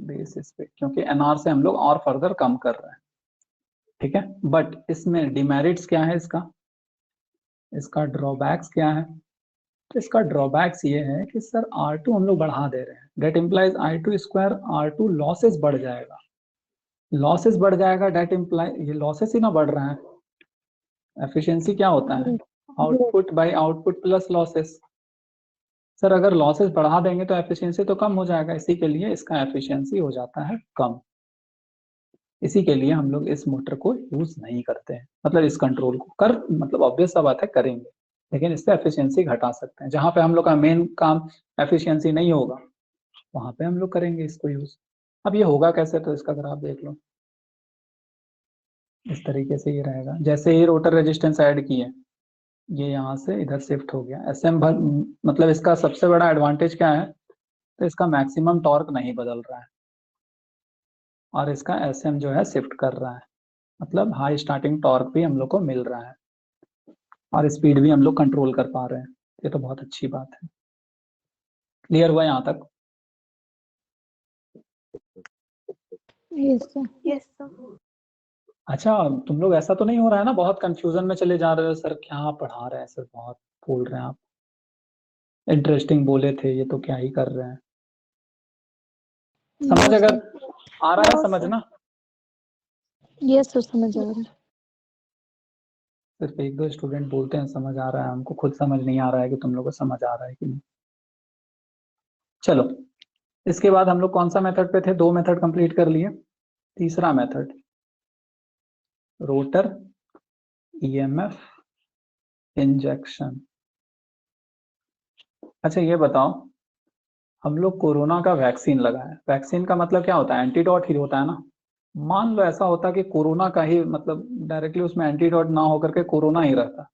base speed, क्योंकि NR से हम लोग और फर्दर कम कर रहे हैं, ठीक है। बट इसमें डिमेरिट्स क्या है, इसका ड्रॉबैक्स क्या है। तो इसका ड्रॉबैक्स ये है कि सर R2 हम लोग बढ़ा दे रहे हैं, date implies I2 square, R2 losses बढ़ जाएगा, लॉसेस बढ़ जाएगा, डेट इम्प्लाई ये लॉसेस ही ना बढ़ रहा है। एफिशिएंसी क्या होता है, output by output plus losses. Sir अगर लॉसेस बढ़ा देंगे तो एफिशिएंसी तो कम हो जाएगा, इसी के लिए इसका एफिशिएंसी हो जाता है कम। इसी के लिए हम लोग इस मोटर को यूज नहीं करते हैं, मतलब इस कंट्रोल को कर, मतलब ऑब्वियस सा बात है करेंगे, लेकिन इससे एफिशिएंसी घटा सकते हैं। जहां पे हम लोग का मेन काम एफिशिएंसी नहीं होगा वहां पे हम लोग करेंगे इसको यूज। अब ये होगा कैसे, तो इसका ग्राफ देख लो, इस तरीके से ये रहेगा। जैसे ही रोटर रेजिस्टेंस ऐड किए, ये यहाँ से इधर शिफ्ट हो गया। SM मतलब इसका सबसे बड़ा एडवांटेज क्या है, तो इसका मैक्सिमम टॉर्क नहीं बदल रहा है और इसका SM जो है शिफ्ट कर रहा है, मतलब हाई स्टार्टिंग टॉर्क भी हम लोग को मिल रहा है और स्पीड भी हम लोग कंट्रोल कर पा रहे हैं। ये तो बहुत अच्छी बात है। क्लियर हुआ यहाँ तक? Yes sir. Yes sir. अच्छा, तुम लोग ऐसा तो नहीं हो रहा है ना, बहुत कंफ्यूजन में चले जा रहे हो, सर क्या पढ़ा रहे हैं सर, बहुत बोल रहे हैं आप, इंटरेस्टिंग बोले थे ये तो क्या ही कर रहे हैं। समझ अगर आ रहा है समझना, यस सर समझ आ रहा है। सिर्फ एक दो स्टूडेंट बोलते हैं समझ आ रहा है, हमको खुद समझ नहीं आ रहा है कि तुम लोग को समझ आ रहा है कि नहीं। चलो, इसके बाद हम लोग कौन सा मेथड पे थे? 2 मेथड कंप्लीट कर लिए। तीसरा मेथड रोटर ईएमएफ इंजेक्शन। अच्छा ये बताओ, हम लोग कोरोना का वैक्सीन लगाए, वैक्सीन का मतलब क्या होता है? एंटीडोट ही होता है ना। मान लो ऐसा होता कि कोरोना का ही मतलब डायरेक्टली उसमें एंटीडोट ना होकर के कोरोना ही रहता,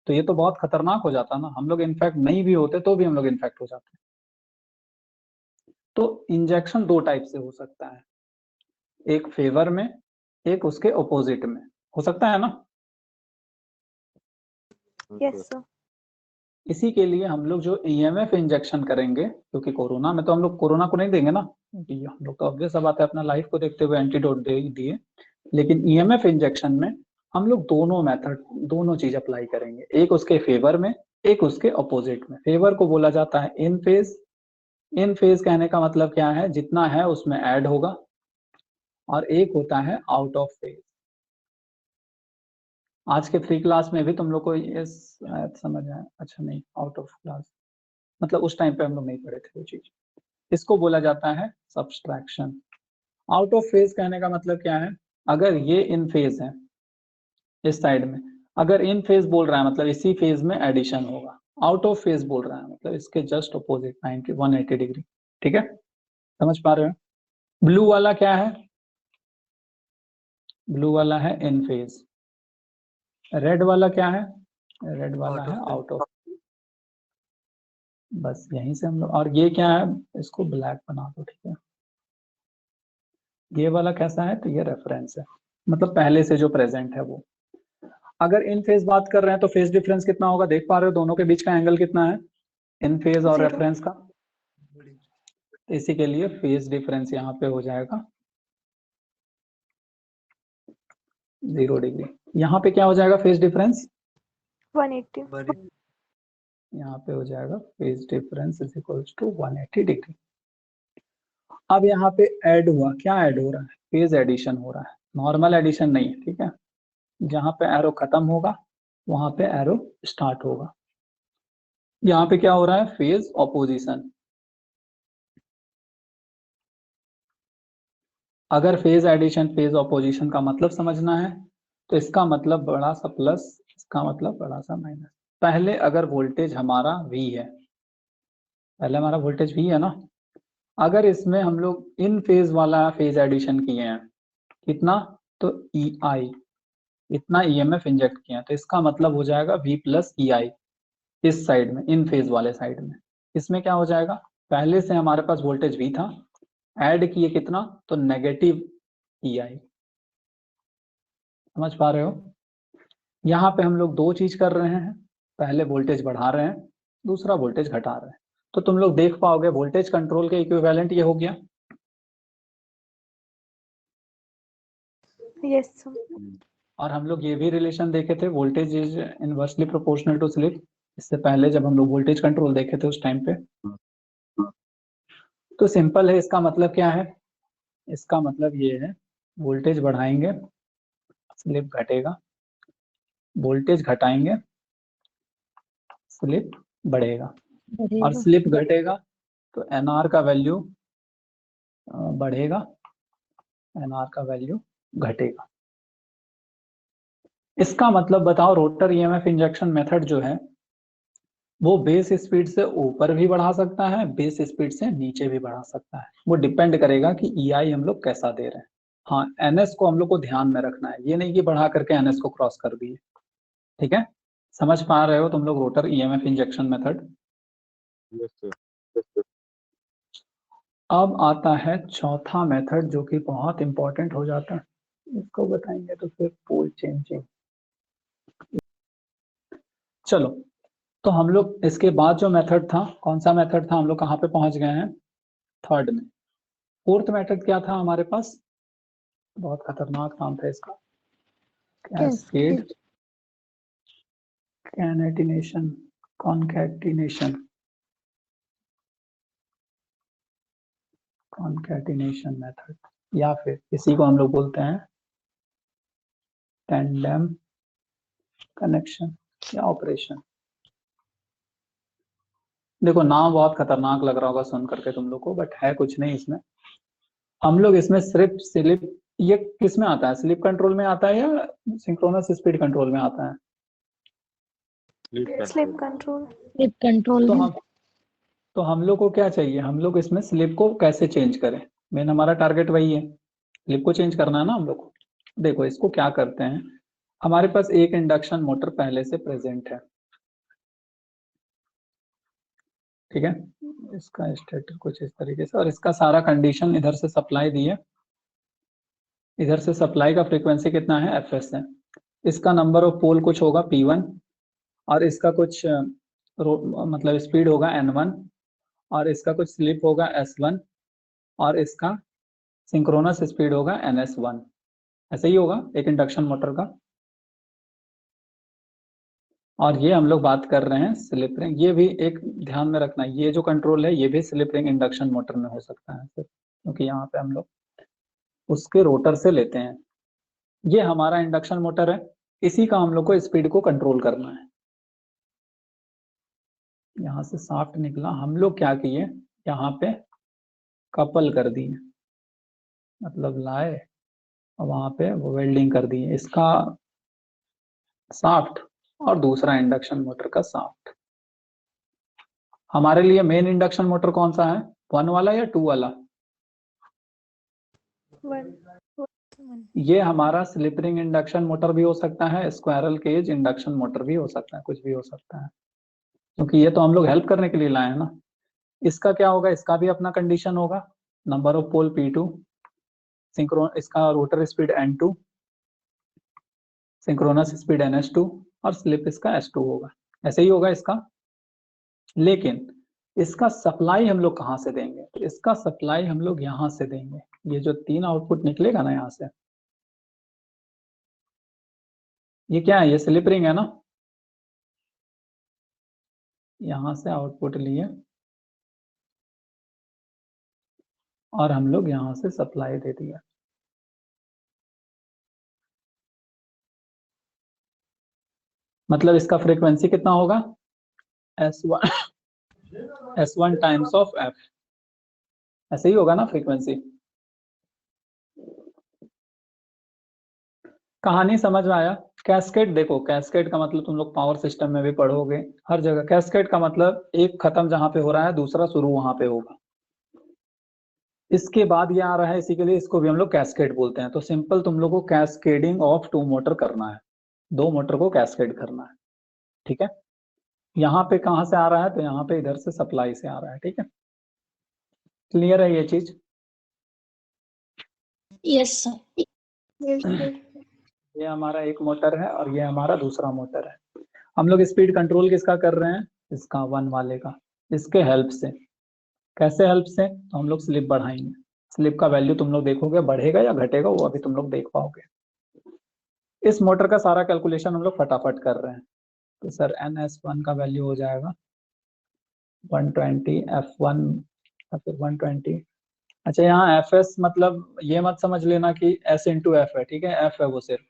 तो ये तो बहुत खतरनाक हो जाता ना, हम लोग इनफेक्ट नहीं भी होते तो भी हम लोग इन्फेक्ट हो जाते। तो इंजेक्शन 2 टाइप से हो सकता है, एक फेवर में, एक उसके ऑपोजिट में, हो सकता है ना। Yes sir. इसी के लिए हम लोग जो ईएमएफ इंजेक्शन करेंगे, क्योंकि कोरोना में तो हम लोग कोरोना को नहीं देंगे ना, क्योंकि हम लोग तो ऑब्वियस बात है अपना लाइफ को देखते हुए एंटीडोट दे दिए, लेकिन ईएमएफ इंजेक्शन में हम लोग दोनों मेथड, दोनों चीज अप्लाई करेंगे, एक उसके फेवर में, एक उसके ऑपोजिट में। फेवर को बोला जाता है इन फेज। इन फेज कहने का मतलब क्या है? जितना है उसमें ऐड होगा। और एक होता है आउट ऑफ फेज। आज के फ्री क्लास में भी तुम लोग को ये समझ आया? अच्छा नहीं, आउट ऑफ क्लास मतलब उस टाइम पे हम लोग नहीं पढ़े थे वो चीज। इसको बोला जाता है सब्सट्रैक्शन। आउट ऑफ फेज कहने का मतलब क्या है? अगर ये इन फेज है इस साइड में, अगर इन फेज बोल रहा है मतलब इसी फेज में एडिशन होगा। आउट ऑफ फेज बोल रहा है मतलब इसके जस्ट अपोजिट 90 180 डिग्री। ठीक है, समझ पा रहे हो? ब्लू वाला क्या है? ब्लू वाला है इन फेज। रेड वाला क्या है? रेड वाला है आउट ऑफ। बस यहीं से हम लोग, और ये क्या है? इसको ब्लैक बना दो। ठीक है, ये वाला कैसा है? तो ये रेफरेंस है, मतलब पहले से जो प्रेजेंट है वो। अगर इन फेज बात कर रहे हैं तो फेज डिफरेंस कितना होगा? देख पा रहे हो दोनों के बीच का एंगल कितना है इन फेज और 0। रेफरेंस का? तो इसी के लिए फेज डिफरेंस यहाँ पे हो जाएगा 0 डिग्री। यहाँ पे क्या हो जाएगा फेज डिफरेंस? 180। यहाँ पे हो जाएगा phase difference is equals to 180 degree. अब यहाँ पे ऐड हुआ, क्या ऐड हो रहा है? फेज एडिशन हो रहा है, नॉर्मल एडिशन नहीं है। ठीक है, जहाँ पे एरो खत्म होगा वहां पे एरो स्टार्ट होगा। यहाँ पे क्या हो रहा है? Phase opposition. अगर फेज एडिशन फेज ऑपोजिशन का मतलब समझना है तो इसका मतलब बड़ा सा प्लस, इसका मतलब बड़ा सा माइनस। पहले अगर वोल्टेज हमारा V है, पहले हमारा वोल्टेज V है ना, अगर इसमें हम लोग इन फेज वाला फेज एडिशन किए हैं कितना? तो EI, इतना EMF इंजेक्ट किया है, तो इसका मतलब हो जाएगा V प्लस EI इस साइड में, इन फेज वाले साइड में। इसमें क्या हो जाएगा? पहले से हमारे पास वोल्टेज V था, ऐड किए कितना? तो नेगेटिव EI। समझ पा रहे हो? यहाँ पे हम लोग 2 चीज कर रहे हैं, पहले वोल्टेज बढ़ा रहे हैं, दूसरा वोल्टेज घटा रहे हैं। तो तुम लोग देख पाओगे वोल्टेज कंट्रोल के इक्विवेलेंट ये हो गया। Yes sir. और हम लोग ये भी रिलेशन देखे थे, voltage is inversely proportional to slip, इससे पहले जब हम लोग वोल्टेज कंट्रोल देखे थे उस टाइम पे। तो सिंपल है, इसका मतलब क्या है? इसका मतलब ये है वोल्टेज बढ़ाएंगे स्लिप घटेगा, वोल्टेज घटाएंगे स्लिप बढ़ेगा, और बढ़ेगा। स्लिप घटेगा तो एनआर का वैल्यू बढ़ेगा, एनआर का वैल्यू घटेगा। इसका मतलब बताओ, रोटर ईएमएफ इंजेक्शन मेथड जो है वो बेस स्पीड से ऊपर भी बढ़ा सकता है, बेस स्पीड से नीचे भी बढ़ा सकता है। वो डिपेंड करेगा कि EI हम लोग कैसा दे रहे हैं। हाँ, NS को हम लोग को ध्यान में रखना है, ये नहीं कि बढ़ा करके NS को क्रॉस कर दिए। ठीक है, समझ पा रहे हो तुम लोग rotor EMF injection method? Yes sir. अब आता है चौथा मेथड जो कि बहुत इंपॉर्टेंट हो जाता है, इसको बताएंगे तो फिर पोल चेंजिंग। चलो, तो हम लोग इसके बाद जो मेथड था, कौन सा मेथड था? हम लोग कहाँ पे पहुंच गए हैं? थर्ड में। फोर्थ मेथड क्या था हमारे पास? बहुत खतरनाक नाम था इसका, कैस्केड कैनेटिनेशन, कॉन्कैटिनेशन, कॉन्कैटिनेशन मेथड, या फिर इसी को हम लोग बोलते हैं टेंडेम कनेक्शन या ऑपरेशन। देखो नाम बहुत खतरनाक लग रहा होगा सुन करके तुम लोग को, बट है कुछ नहीं इसमें। हम लोग इसमें सिर्फ स्लिप, ये किस में आता है, स्लिप कंट्रोल में आता है या सिंक्रोनस स्पीड कंट्रोल में आता है? Slip control. स्लिप कंट्रोल तो में। हम लोग को क्या चाहिए, हम लोग इसमें स्लिप को कैसे चेंज करें, मेन हमारा टारगेट वही है, स्लिप को चेंज करना है ना हम लोग को। देखो इसको क्या करते हैं, हमारे पास एक इंडक्शन मोटर पहले से प्रेजेंट है, ठीक है, इसका स्टेटर कुछ इस तरीके से, और इसका सारा कंडीशन इधर से सप्लाई दी है, इधर से सप्लाई का फ्रीक्वेंसी कितना है, एफएस है, इसका नंबर ऑफ पोल कुछ होगा P1, और इसका कुछ मतलब स्पीड होगा N1, और इसका कुछ स्लिप होगा S1, और इसका सिंक्रोनस स्पीड होगा NS1। ऐसे ही होगा एक इंडक्शन मोटर का। और ये हम लोग बात कर रहे हैं स्लिप रिंग, ये भी एक ध्यान में रखना, ये जो कंट्रोल है ये भी स्लिप रिंग इंडक्शन मोटर में हो सकता है सिर्फ, क्योंकि यहाँ पे हम लोग उसके रोटर से लेते हैं। ये हमारा इंडक्शन मोटर है, इसी का हम लोग को स्पीड को कंट्रोल करना है। यहाँ से शाफ्ट निकला, हम लोग क्या किए, यहाँ पे कपल कर दिए, मतलब लाए और वहां पे वो वेल्डिंग कर दिए, इसका शाफ्ट और दूसरा इंडक्शन मोटर का शाफ्ट। हमारे लिए मेन इंडक्शन मोटर कौन सा है, 1 वाला या 2 वाला? 1। ये हमारा स्लिप रिंग इंडक्शन मोटर भी हो सकता है, स्क्वायरल केज इंडक्शन मोटर भी हो सकता है, कुछ भी हो सकता है, क्योंकि ये तो हम लोग हेल्प करने के लिए लाए हैं ना। इसका क्या होगा, इसका भी अपना कंडीशन होगा, नंबर ऑफ पोल P2, सिंक्रोन इसका rotor speed N2, synchronous speed NS2, और स्लिप इसका S2 होगा। ऐसे ही होगा इसका, लेकिन इसका सप्लाई हम लोग कहाँ से देंगे, तो इसका सप्लाई हम लोग यहाँ से देंगे। ये जो 3 आउटपुट निकलेगा ना यहाँ से, ये क्या है, ये स्लिप रिंग है ना, यहाँ से आउटपुट लिए और हम लोग यहाँ से सप्लाई दे दिया। मतलब इसका फ्रीक्वेंसी कितना होगा, S1 टाइम्स ऑफ F, ऐसे ही होगा ना फ्रीक्वेंसी। कहानी समझ में आया? कैस्केड, देखो कैस्केड का मतलब तुम लोग पावर सिस्टम में भी पढ़ोगे, हर जगह कैस्केड का मतलब एक खत्म जहां पे हो रहा है दूसरा शुरू वहां पे होगा, इसके बाद ये आ रहा है, इसी के लिए इसको भी हम लोग कैस्केड बोलते हैं। तो सिंपल तुम लोग को कैस्केडिंग ऑफ 2 मोटर करना है, 2 मोटर को कैस्केड करना है, ठीक है। यहाँ पे कहाँ से आ रहा है, तो यहाँ पे इधर से सप्लाई से आ रहा है, ठीक है। क्लियर है ये चीज? Yes sir. Yes sir. ये हमारा एक मोटर है और ये हमारा दूसरा मोटर है। हम लोग स्पीड कंट्रोल किसका कर रहे हैं, इसका 1 वाले का, इसके हेल्प से। कैसे हेल्प से, तो हम लोग स्लिप बढ़ाएंगे, स्लिप का वैल्यू तुम लोग देखोगे बढ़ेगा या घटेगा, वो अभी तुम लोग देख पाओगे। इस मोटर का सारा कैलकुलेशन हम लोग फटाफट कर रहे हैं। तो सर NS1 का वैल्यू हो जाएगा 120 F1 या फिर 120। अच्छा यहाँ FS मतलब ये मत समझ लेना कि S इंटू F है, ठीक है, F है वो सिर्फ,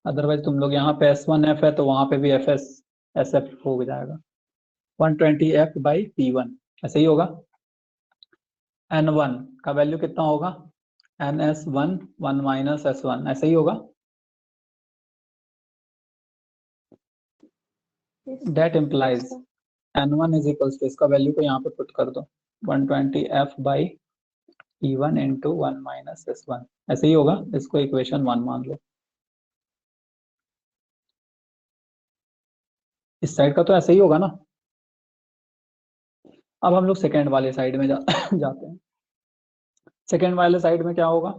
अदरवाइज तुम लोग यहाँ पे S1F है तो वहां पे भी FS SF हो जाएगा, 120 F बाई P1, ऐसे ही होगा। N1 का वैल्यू कितना होगा, NS1 1 माइनस S1, ऐसे ही होगा। That implies N1 is equals to, इसका वैल्यू को यहाँ पे पुट कर दो, 120 F by P1 into 1 minus S1, ऐसे ही होगा। इसको इक्वेशन 1 मान लो। इस साइड का तो ऐसे ही होगा ना। अब हम लोग सेकेंड वाले साइड में जाते हैं। सेकेंड वाले साइड में क्या होगा,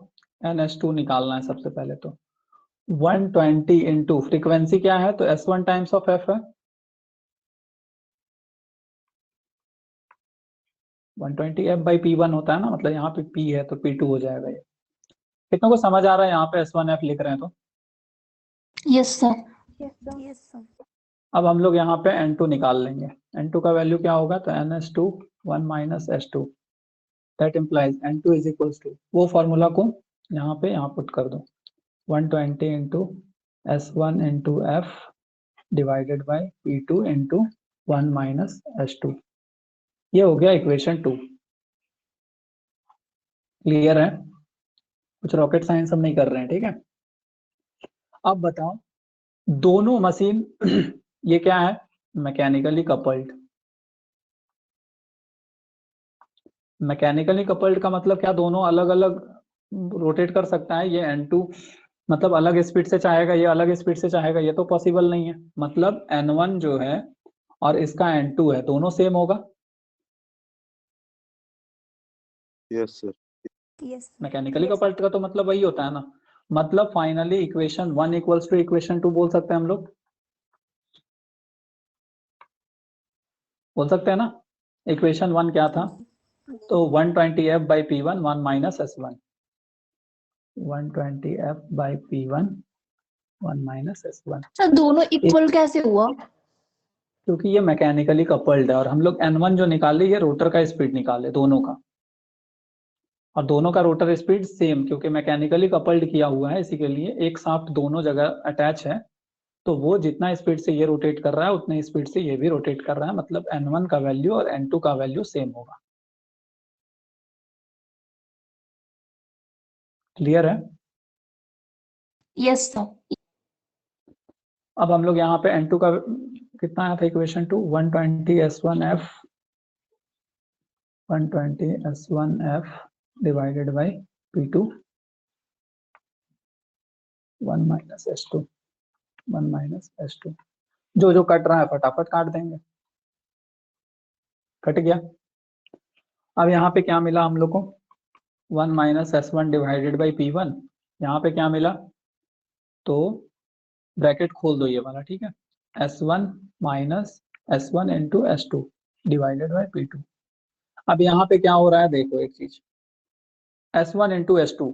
NS2 निकालना है सबसे पहले। तो 120 इंटू फ्रीक्वेंसी क्या है, तो S1 टाइम्स ऑफ F है, 120 F बाई P1 होता है ना, मतलब यहाँ पे P है तो P2 हो जाएगा। ये कितनों को समझ आ रहा है, यहाँ पे S1 F लिख रहे हैं तो? Yes sir. Yes sir. अब हम लोग यहाँ पे N2 निकाल लेंगे। N2 का वैल्यू क्या होगा, तो NS2 1 minus S2, that implies N2 is equals to, वो फॉर्मूला को यहाँ पे यहाँ पुट कर दो, 120 into S1 into F divided by P2 into 1 minus S2। ये हो गया इक्वेशन 2। क्लियर है? कुछ रॉकेट साइंस हम नहीं कर रहे हैं, ठीक है। अब बताओ, दोनों मशीन ये क्या है? Mechanically coupled. मैकेनिकली कपल्ड का मतलब क्या? दोनों अलग अलग रोटेट कर सकता है। ये N2 मतलब अलग स्पीड से चाहेगा, ये अलग स्पीड से चाहेगा, ये तो पॉसिबल नहीं है। मतलब N1 जो है और इसका N2 है, दोनों सेम होगा। Yes sir. Yes mechanically coupled का तो मतलब वही होता है ना। मतलब finally equation 1 equals to equation 2 बोल सकते हैं हम लोग, बोल सकते हैं ना। इक्वेशन 1 क्या था? तो 120F by P1 1 minus S1, 120F by P1 1 minus S1। Sir दोनों इक्वल कैसे हुआ? क्योंकि ये मैकेनिकली कपल्ड है और हम लोग N1 जो निकाले ये रोटर का स्पीड निकाले दोनों का, और दोनों का रोटर स्पीड सेम, क्योंकि मैकेनिकली कपल्ड किया हुआ है, इसी के लिए एक शाफ्ट दोनों जगह अटैच है। तो वो जितना स्पीड से ये रोटेट कर रहा है उतने स्पीड से ये भी रोटेट कर रहा है। मतलब N1 का वैल्यू और N2 का वैल्यू सेम होगा। क्लियर है? Yes sir. अब हम लोग यहाँ पे N2 का कितना आया था equation 2? 120 S1F divided by P2 1 minus S2, 1 minus S2। जो जो कट रहा है फटाफट काट देंगे। कट गया। अब यहाँ पे क्या मिला हम लोग को? 1 minus S1 divided by P1। यहाँ पे क्या मिला? तो ब्रैकेट खोल दो ये वाला, ठीक है। S1 minus S1 into S2 divided by P2। अब यहाँ पे क्या हो रहा है देखो एक चीज, S1 इंटू S2,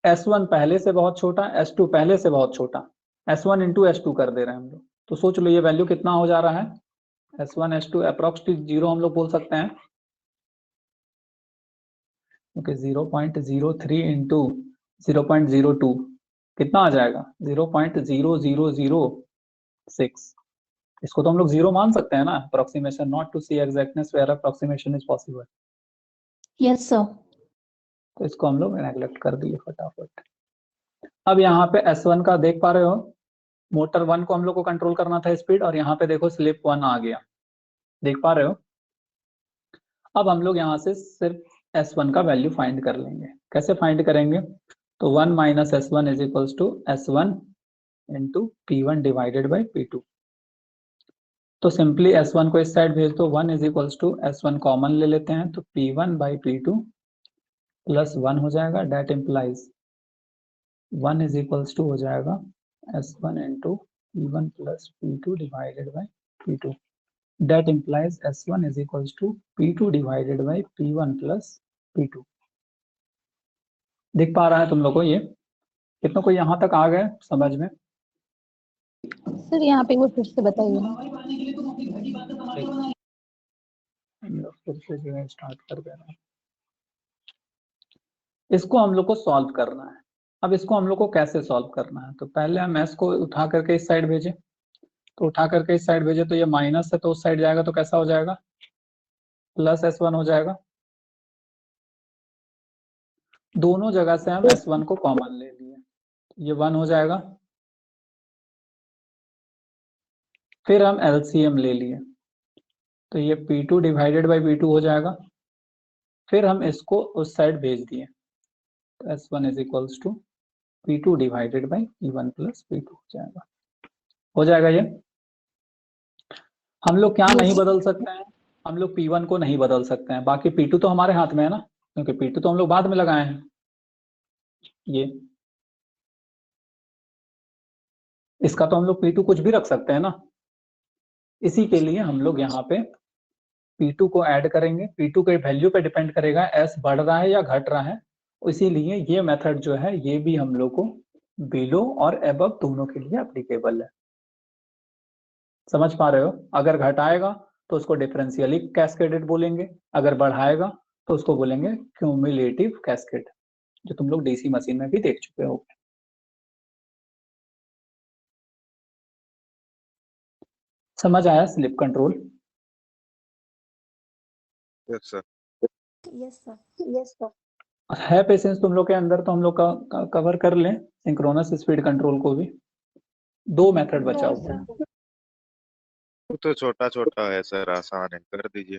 S1 पहले से बहुत छोटा, S2 पहले से बहुत छोटा, S1 इंटू S2 कर दे रहे हैं हम लोग। तो सोच लो ये वैल्यू कितना हो जा रहा है? S1 S2 अप्रोक्स 0 हम लोग बोल सकते हैं, क्योंकि 0.03 इंटू 0.02 कितना आ जाएगा? 0.0006। इसको तो हम लोग 0 मान सकते हैं ना। Approximation not to see exactness where approximation is possible. Yes sir. तो इसको हम लोग नेग्लेक्ट कर दिए फटाफट। अब यहाँ पे S1 का देख पा रहे हो, मोटर 1 को हम लोग को कंट्रोल करना था स्पीड, और यहाँ पे देखो स्लिप 1 आ गया, देख पा रहे हो। अब हम लोग यहाँ से सिर्फ S1 का वैल्यू फाइंड कर लेंगे। कैसे फाइंड करेंगे? तो 1 minus S1 is equals to S1 into P1 divided by P2। तो सिंपली S1 को इस साइड भेज दो, 1 is equals to S1 common ले लेते हैं, तो P1 बाई P2 प्लस 1 हो जाएगा। That implies 1 is equals to हो जाएगा S1 into P1 plus P2 divided by P2। That implies S1 is equals to P2 divided by P1 plus P2। दिख पा रहा है तुम लोग को ये? कितनों को यहाँ तक आ गए समझ में? सर यहाँ पे वो फिर से बताइए ना। हम लोग फिर से जो है स्टार्ट कर दे रहे हैं। इसको हम लोग को सॉल्व करना है। अब इसको हम लोग को कैसे सॉल्व करना है? तो पहले हम S को उठा करके इस साइड भेजें, तो उठा करके इस साइड भेजे तो ये माइनस है, तो उस साइड जाएगा तो कैसा हो जाएगा? प्लस S1 हो जाएगा। दोनों जगह से हम S1 को कॉमन ले लिए, ये 1 हो जाएगा। फिर हम LCM ले लिए, तो ये P2 डिवाइडेड बाई P2 हो जाएगा। फिर हम इसको उस साइड भेज दिए, तो S1 is equals to P2 divided by P1 plus P2 हो जाएगा। हो जाएगा ये। हम लोग क्या नहीं बदल सकते हैं? हम लोग P1 को नहीं बदल सकते हैं, बाकी P2 तो हमारे हाथ में है ना, क्योंकि P2 तो हम लोग बाद में लगाए हैं। ये इसका तो हम लोग P2 कुछ भी रख सकते हैं ना। इसी के लिए हम लोग यहाँ पे P2 को ऐड करेंगे। P2 के वैल्यू पे डिपेंड करेगा S बढ़ रहा है या घट रहा है। इसीलिए ये मेथड जो है ये भी हम लोग को बिलो और अबव दोनों के लिए एप्लीकेबल है। समझ पा रहे हो? अगर घटाएगा तो उसको डिफरेंशियली कैस्केडेड बोलेंगे, अगर बढ़ाएगा तो उसको बोलेंगे क्यूमुलेटिव कैस्केड, जो तुम लोग डीसी मशीन में भी देख चुके हो। समझ आया slip control? Yes sir. Yes sir. है पेशेंस तुम लोग के अंदर तो हम लोग का कवर कर लें सिंक्रोनस स्पीड कंट्रोल को भी। 2 मेथड बचा नो हुआ है। सर। वो तो छोटा छोटा है सर, आसान है, कर दीजिए।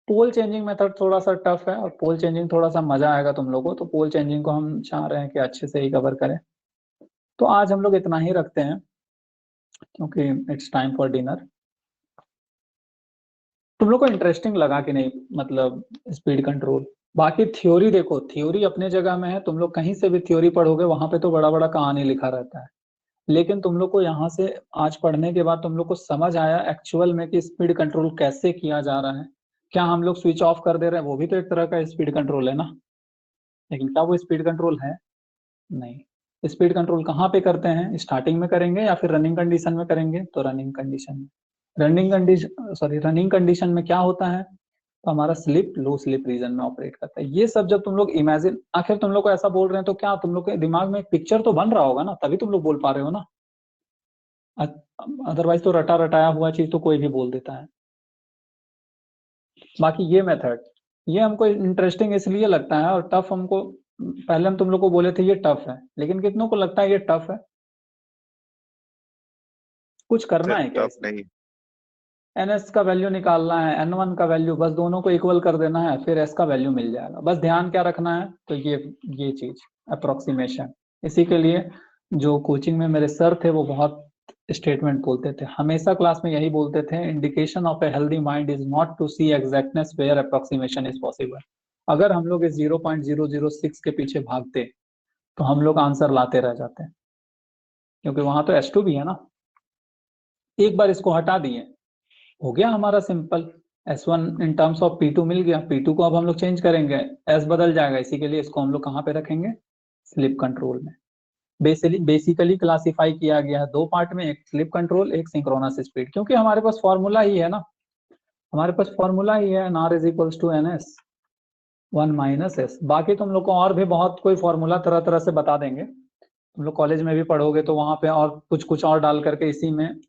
पोल चेंजिंग मेथड थोड़ा सा टफ है और पोल चेंजिंग थोड़ा सा मजा आएगा तुम लोगों को, तो पोल चेंजिंग को हम चाह रहे हैं कि अच्छे से ही कवर करें। तो आज हम लोग इतना ही रखते हैं क्योंकि इट्स टाइम फॉर डिनर। तुम लोग को इंटरेस्टिंग लगा कि नहीं, मतलब स्पीड कंट्रोल? बाकी थ्योरी देखो, थ्योरी अपने जगह में है, तुम लोग कहीं से भी थ्योरी पढ़ोगे वहां पे तो बड़ा बड़ा कहानी लिखा रहता है, लेकिन तुम लोग को यहाँ से आज पढ़ने के बाद तुम लोग को समझ आया एक्चुअल में कि स्पीड कंट्रोल कैसे किया जा रहा है। क्या हम लोग स्विच ऑफ कर दे रहे हैं वो भी तो एक तरह का स्पीड कंट्रोल है ना, लेकिन क्या वो स्पीड कंट्रोल है? नहीं। स्पीड कंट्रोल कहाँ पे करते हैं, स्टार्टिंग में करेंगे या फिर रनिंग कंडीशन में करेंगे? तो रनिंग कंडीशन में। रनिंग कंडीशन में क्या होता है, तो हमारा स्लिप लो स्लिप रीजन में ऑपरेट करता है। ये सब जब तुम लोग इमेजिन, आखिर तुम लोग को ऐसा बोल रहे हैं तो क्या तुम लोग के दिमाग में एक पिक्चर तो बन रहा होगा ना, तभी तुम लोग बोल पा रहे हो ना। अदरवाइज तो रटा रटाया हुआ चीज तो कोई भी बोल देता है। बाकी ये मेथड, ये हमको इंटरेस्टिंग इसलिए लगता है और टफ हमको, पहले हम तुम लोग को बोले थे ये टफ है, लेकिन कितनों को लगता है ये टफ है? कुछ करना सर है क्या टफ इसमें? नहीं। एनएस का वैल्यू निकालना है, एन1 का वैल्यू, बस दोनों को इक्वल कर देना है, फिर एस का वैल्यू मिल जाएगा। बस ध्यान क्या रखना है, तो ये चीज अप्रोक्सीमेशन। इसी के लिए जो कोचिंग में मेरे सर थे वो बहुत स्टेटमेंट बोलते थे, हमेशा क्लास में यही बोलते थे, indication of a healthy mind is not to see exactness where approximation is possible. अगर हम लोग इस 0.006 के पीछे भागते तो हम लोग आंसर लाते रह जाते हैं, क्योंकि वहां तो S2 भी है ना। एक बार इसको हटा दिए, हो गया हमारा simple. S1 in terms of P2 मिल गया, P2 को अब हम लोग चेंज करेंगे, S बदल जाएगा, इसी के लिए इसको हम लोग कहाँ पे रखेंगे, स्लिप कंट्रोल में। बेसिकली क्लासिफाई किया गया है 2 पार्ट में, एक स्लिप कंट्रोल, एक सिंक्रोनस स्पीड, क्योंकि हमारे पास फॉर्मूला ही है ना, हमारे पास फॉर्मूला ही है, R is equals to NS 1 minus S। बाकी तुम लोग को और भी बहुत कोई फॉर्मूला तरह तरह से बता देंगे, तुम लोग कॉलेज में भी पढ़ोगे तो वहां पे और कुछ और डाल करके इसी में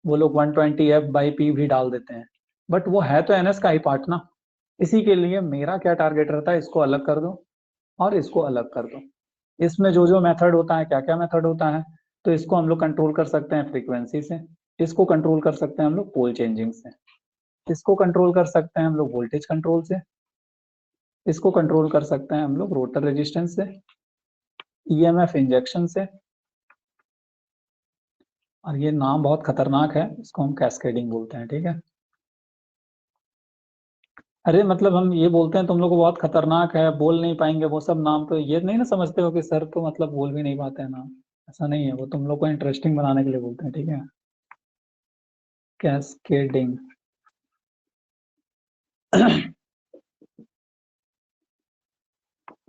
वो लोग 120F/P भी डाल देते हैं, बट वो है तो NS का ही पार्ट ना। इसी के लिए मेरा क्या टारगेट रहता है, इसको अलग कर दो और इसको अलग कर दो। इसमें जो जो मेथड होता है, क्या क्या मेथड होता है, तो इसको हम लोग कंट्रोल कर सकते हैं फ्रीक्वेंसी से, इसको कंट्रोल कर सकते हैं हम लोग पोल चेंजिंग से, इसको कंट्रोल कर सकते हैं हम लोग वोल्टेज कंट्रोल से, इसको कंट्रोल कर सकते हैं हम लोग रोटर रेजिस्टेंस से, EMF इंजेक्शन से, और ये नाम बहुत खतरनाक है, इसको हम कैस्केडिंग बोलते हैं, ठीक है। अरे मतलब हम ये बोलते हैं तुम लोग को बहुत खतरनाक है, बोल नहीं पाएंगे वो सब नाम, तो ये नहीं ना समझते हो कि सर तो मतलब बोल भी नहीं पाते हैं नाम, ऐसा नहीं है, वो तुम लोग को इंटरेस्टिंग बनाने के लिए बोलते हैं, ठीक है। कैस्केडिंग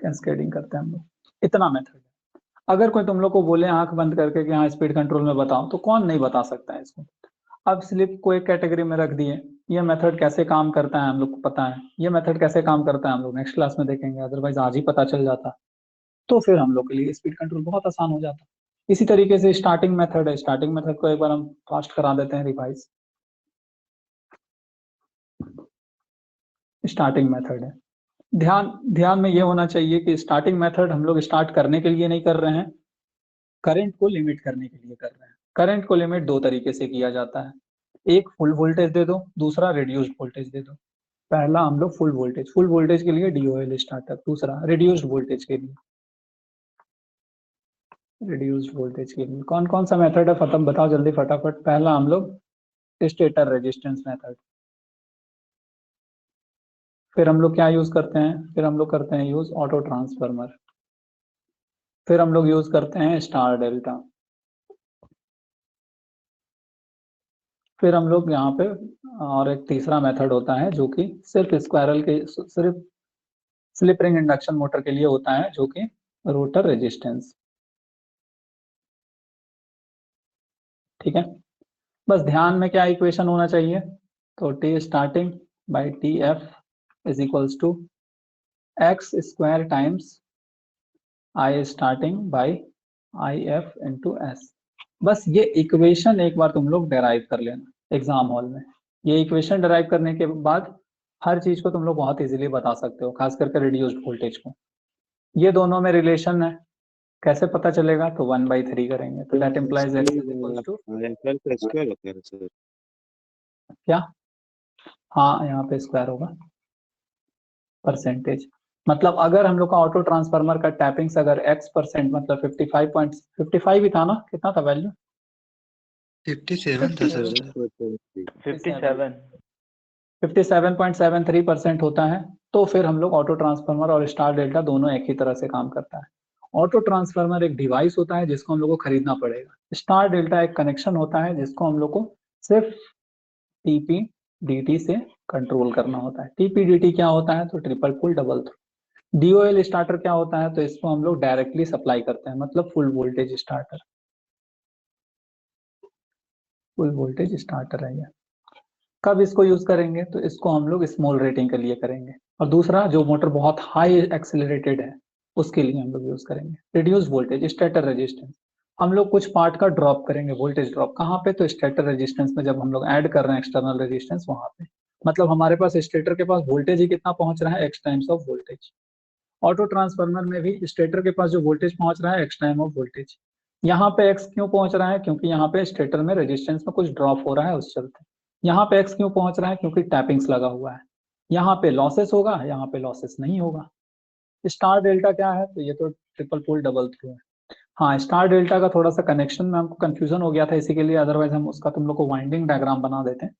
कैस्केडिंग करते हैं हम लोग, इतना मेथड। अगर कोई तुम लोग को बोले आंख बंद करके कि हाँ स्पीड कंट्रोल में बताओ, तो कौन नहीं बता सकता है इसको। अब स्लिप को एक कैटेगरी में रख दिए, ये मेथड कैसे काम करता है हम लोग को पता है, ये मेथड कैसे काम करता है हम लोग नेक्स्ट क्लास में देखेंगे, अदरवाइज आज ही पता चल जाता तो फिर हम लोग के लिए स्पीड कंट्रोल बहुत आसान हो जाता। इसी तरीके से स्टार्टिंग मेथड है, स्टार्टिंग मेथड को एक बार हम फास्ट करा देते हैं रिवाइज। स्टार्टिंग मेथड है, ध्यान में ये होना चाहिए कि स्टार्टिंग मेथड हम लोग स्टार्ट करने के लिए नहीं कर रहे हैं, करंट को लिमिट करने के लिए कर रहे हैं। करंट को लिमिट 2 तरीके से किया जाता है, एक फुल वोल्टेज दे दो, दूसरा रिड्यूस्ड वोल्टेज दे दो। पहला हम लोग फुल वोल्टेज के लिए DOL स्टार्टर, दूसरा रिड्यूस्ड वोल्टेज के लिए। रिड्यूस्ड वोल्टेज के लिए कौन कौन सा मेथड है खत्म बताओ जल्दी फटाफट। पहला हम लोग स्टेटर रेजिस्टेंस मेथड, फिर हम लोग क्या यूज करते हैं, फिर हम लोग करते हैं यूज ऑटो ट्रांसफार्मर, फिर हम लोग यूज करते हैं स्टार डेल्टा, फिर हम लोग यहाँ पे और एक तीसरा मेथड होता है जो कि सिर्फ सिर्फ स्लिप रिंग इंडक्शन मोटर के लिए होता है, जो कि रोटर रेजिस्टेंस, ठीक है। बस ध्यान में क्या इक्वेशन होना चाहिए, तो T starting by TF is equals to x square times I starting by IF into S। बस ये इक्वेशन एक बार तुम लोग डेराइव कर लेना एग्जाम हॉल में। ये इक्वेशन डेराइव करने के बाद हर चीज को तुम लोग बहुत इजीली बता सकते हो, खास करके रिड्यूस्ड वोल्टेज को। ये दोनों में रिलेशन है, कैसे पता चलेगा? तो 1/3 करेंगे, तो that implies x is equal to IFL का स्क्वायर होता है सर। क्या? हाँ, यहाँ पे स्क्वायर होगा परसेंटेज। मतलब अगर हम लोग का ऑटो ट्रांसफार्मर का टैपिंग्स अगर x% मतलब 55 ही था ना, कितना था वैल्यू? 57 था सर। 57.73% होता है, तो फिर हम लोग ऑटो ट्रांसफार्मर और स्टार डेल्टा दोनों एक ही तरह से काम करता है। ऑटो ट्रांसफार्मर एक डिवाइस होता है जिसको हम लोग को खरीदना पड़ेगा। स्टार डेल्टा एक कनेक्शन होता है जिसको हम लोग को सिर्फ टीपी डीटी से कंट्रोल करना होता है। टीपी डीटी क्या होता है? तो ट्रिपल पुल डबल थ्रो। डीओएल स्टार्टर क्या होता है? तो इसको हम लोग डायरेक्टली सप्लाई करते हैं, मतलब full voltage starter. Full voltage starter है ये। कब इसको यूज करेंगे? तो इसको हम लोग स्मॉल रेटिंग के लिए करेंगे, और दूसरा जो मोटर बहुत हाई एक्सेलरेटेड है उसके लिए हम लोग यूज करेंगे। रिड्यूस वोल्टेज स्टेटर रेजिस्टेंस, हम लोग कुछ पार्ट का ड्रॉप करेंगे, वोल्टेज ड्रॉप कहाँ पे? तो स्टेटर रेजिस्टेंस में जब हम लोग ऐड कर रहे हैं एक्सटर्नल रेजिस्टेंस वहां पे। मतलब हमारे पास स्टेटर के पास वोल्टेज ही कितना पहुंच रहा है? X times of voltage. Auto transformer में भी स्टेटर के पास जो वोल्टेज पहुंच रहा है एक्स टाइम ऑफ वोल्टेज। यहाँ पे एक्स क्यों पहुंच रहा है? क्योंकि यहाँ पे स्टेटर में रेजिस्टेंस में कुछ ड्रॉप हो रहा है उस चलते। यहाँ पे एक्स क्यों पहुंच रहा है? क्योंकि टैपिंग्स लगा हुआ है। यहाँ पे लॉसेस होगा, यहाँ पे लॉसेस नहीं होगा। स्टार डेल्टा क्या है? तो ये तो ट्रिपल पोल डबल थ्रू है। हाँ, स्टार डेल्टा का थोड़ा सा कनेक्शन में हमको कंफ्यूजन हो गया था इसी के लिए, अदरवाइज हम उसका तुम लोग को वाइंडिंग डायग्राम बना देते हैं,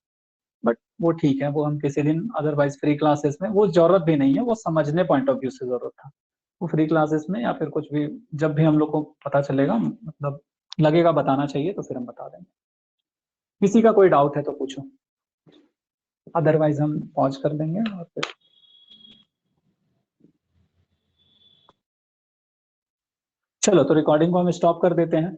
बट वो ठीक है, वो हम किसी दिन अदरवाइज फ्री क्लासेस में, वो जरूरत भी नहीं है, वो समझने पॉइंट ऑफ व्यू से जरूरत था। वो फ्री क्लासेस में या फिर कुछ भी जब भी हम लोग को पता चलेगा, मतलब लगेगा बताना चाहिए तो फिर हम बता देंगे। किसी का कोई डाउट है तो पूछो, अदरवाइज हम पॉज कर देंगे और फिर चलो, तो रिकॉर्डिंग को हम स्टॉप कर देते हैं।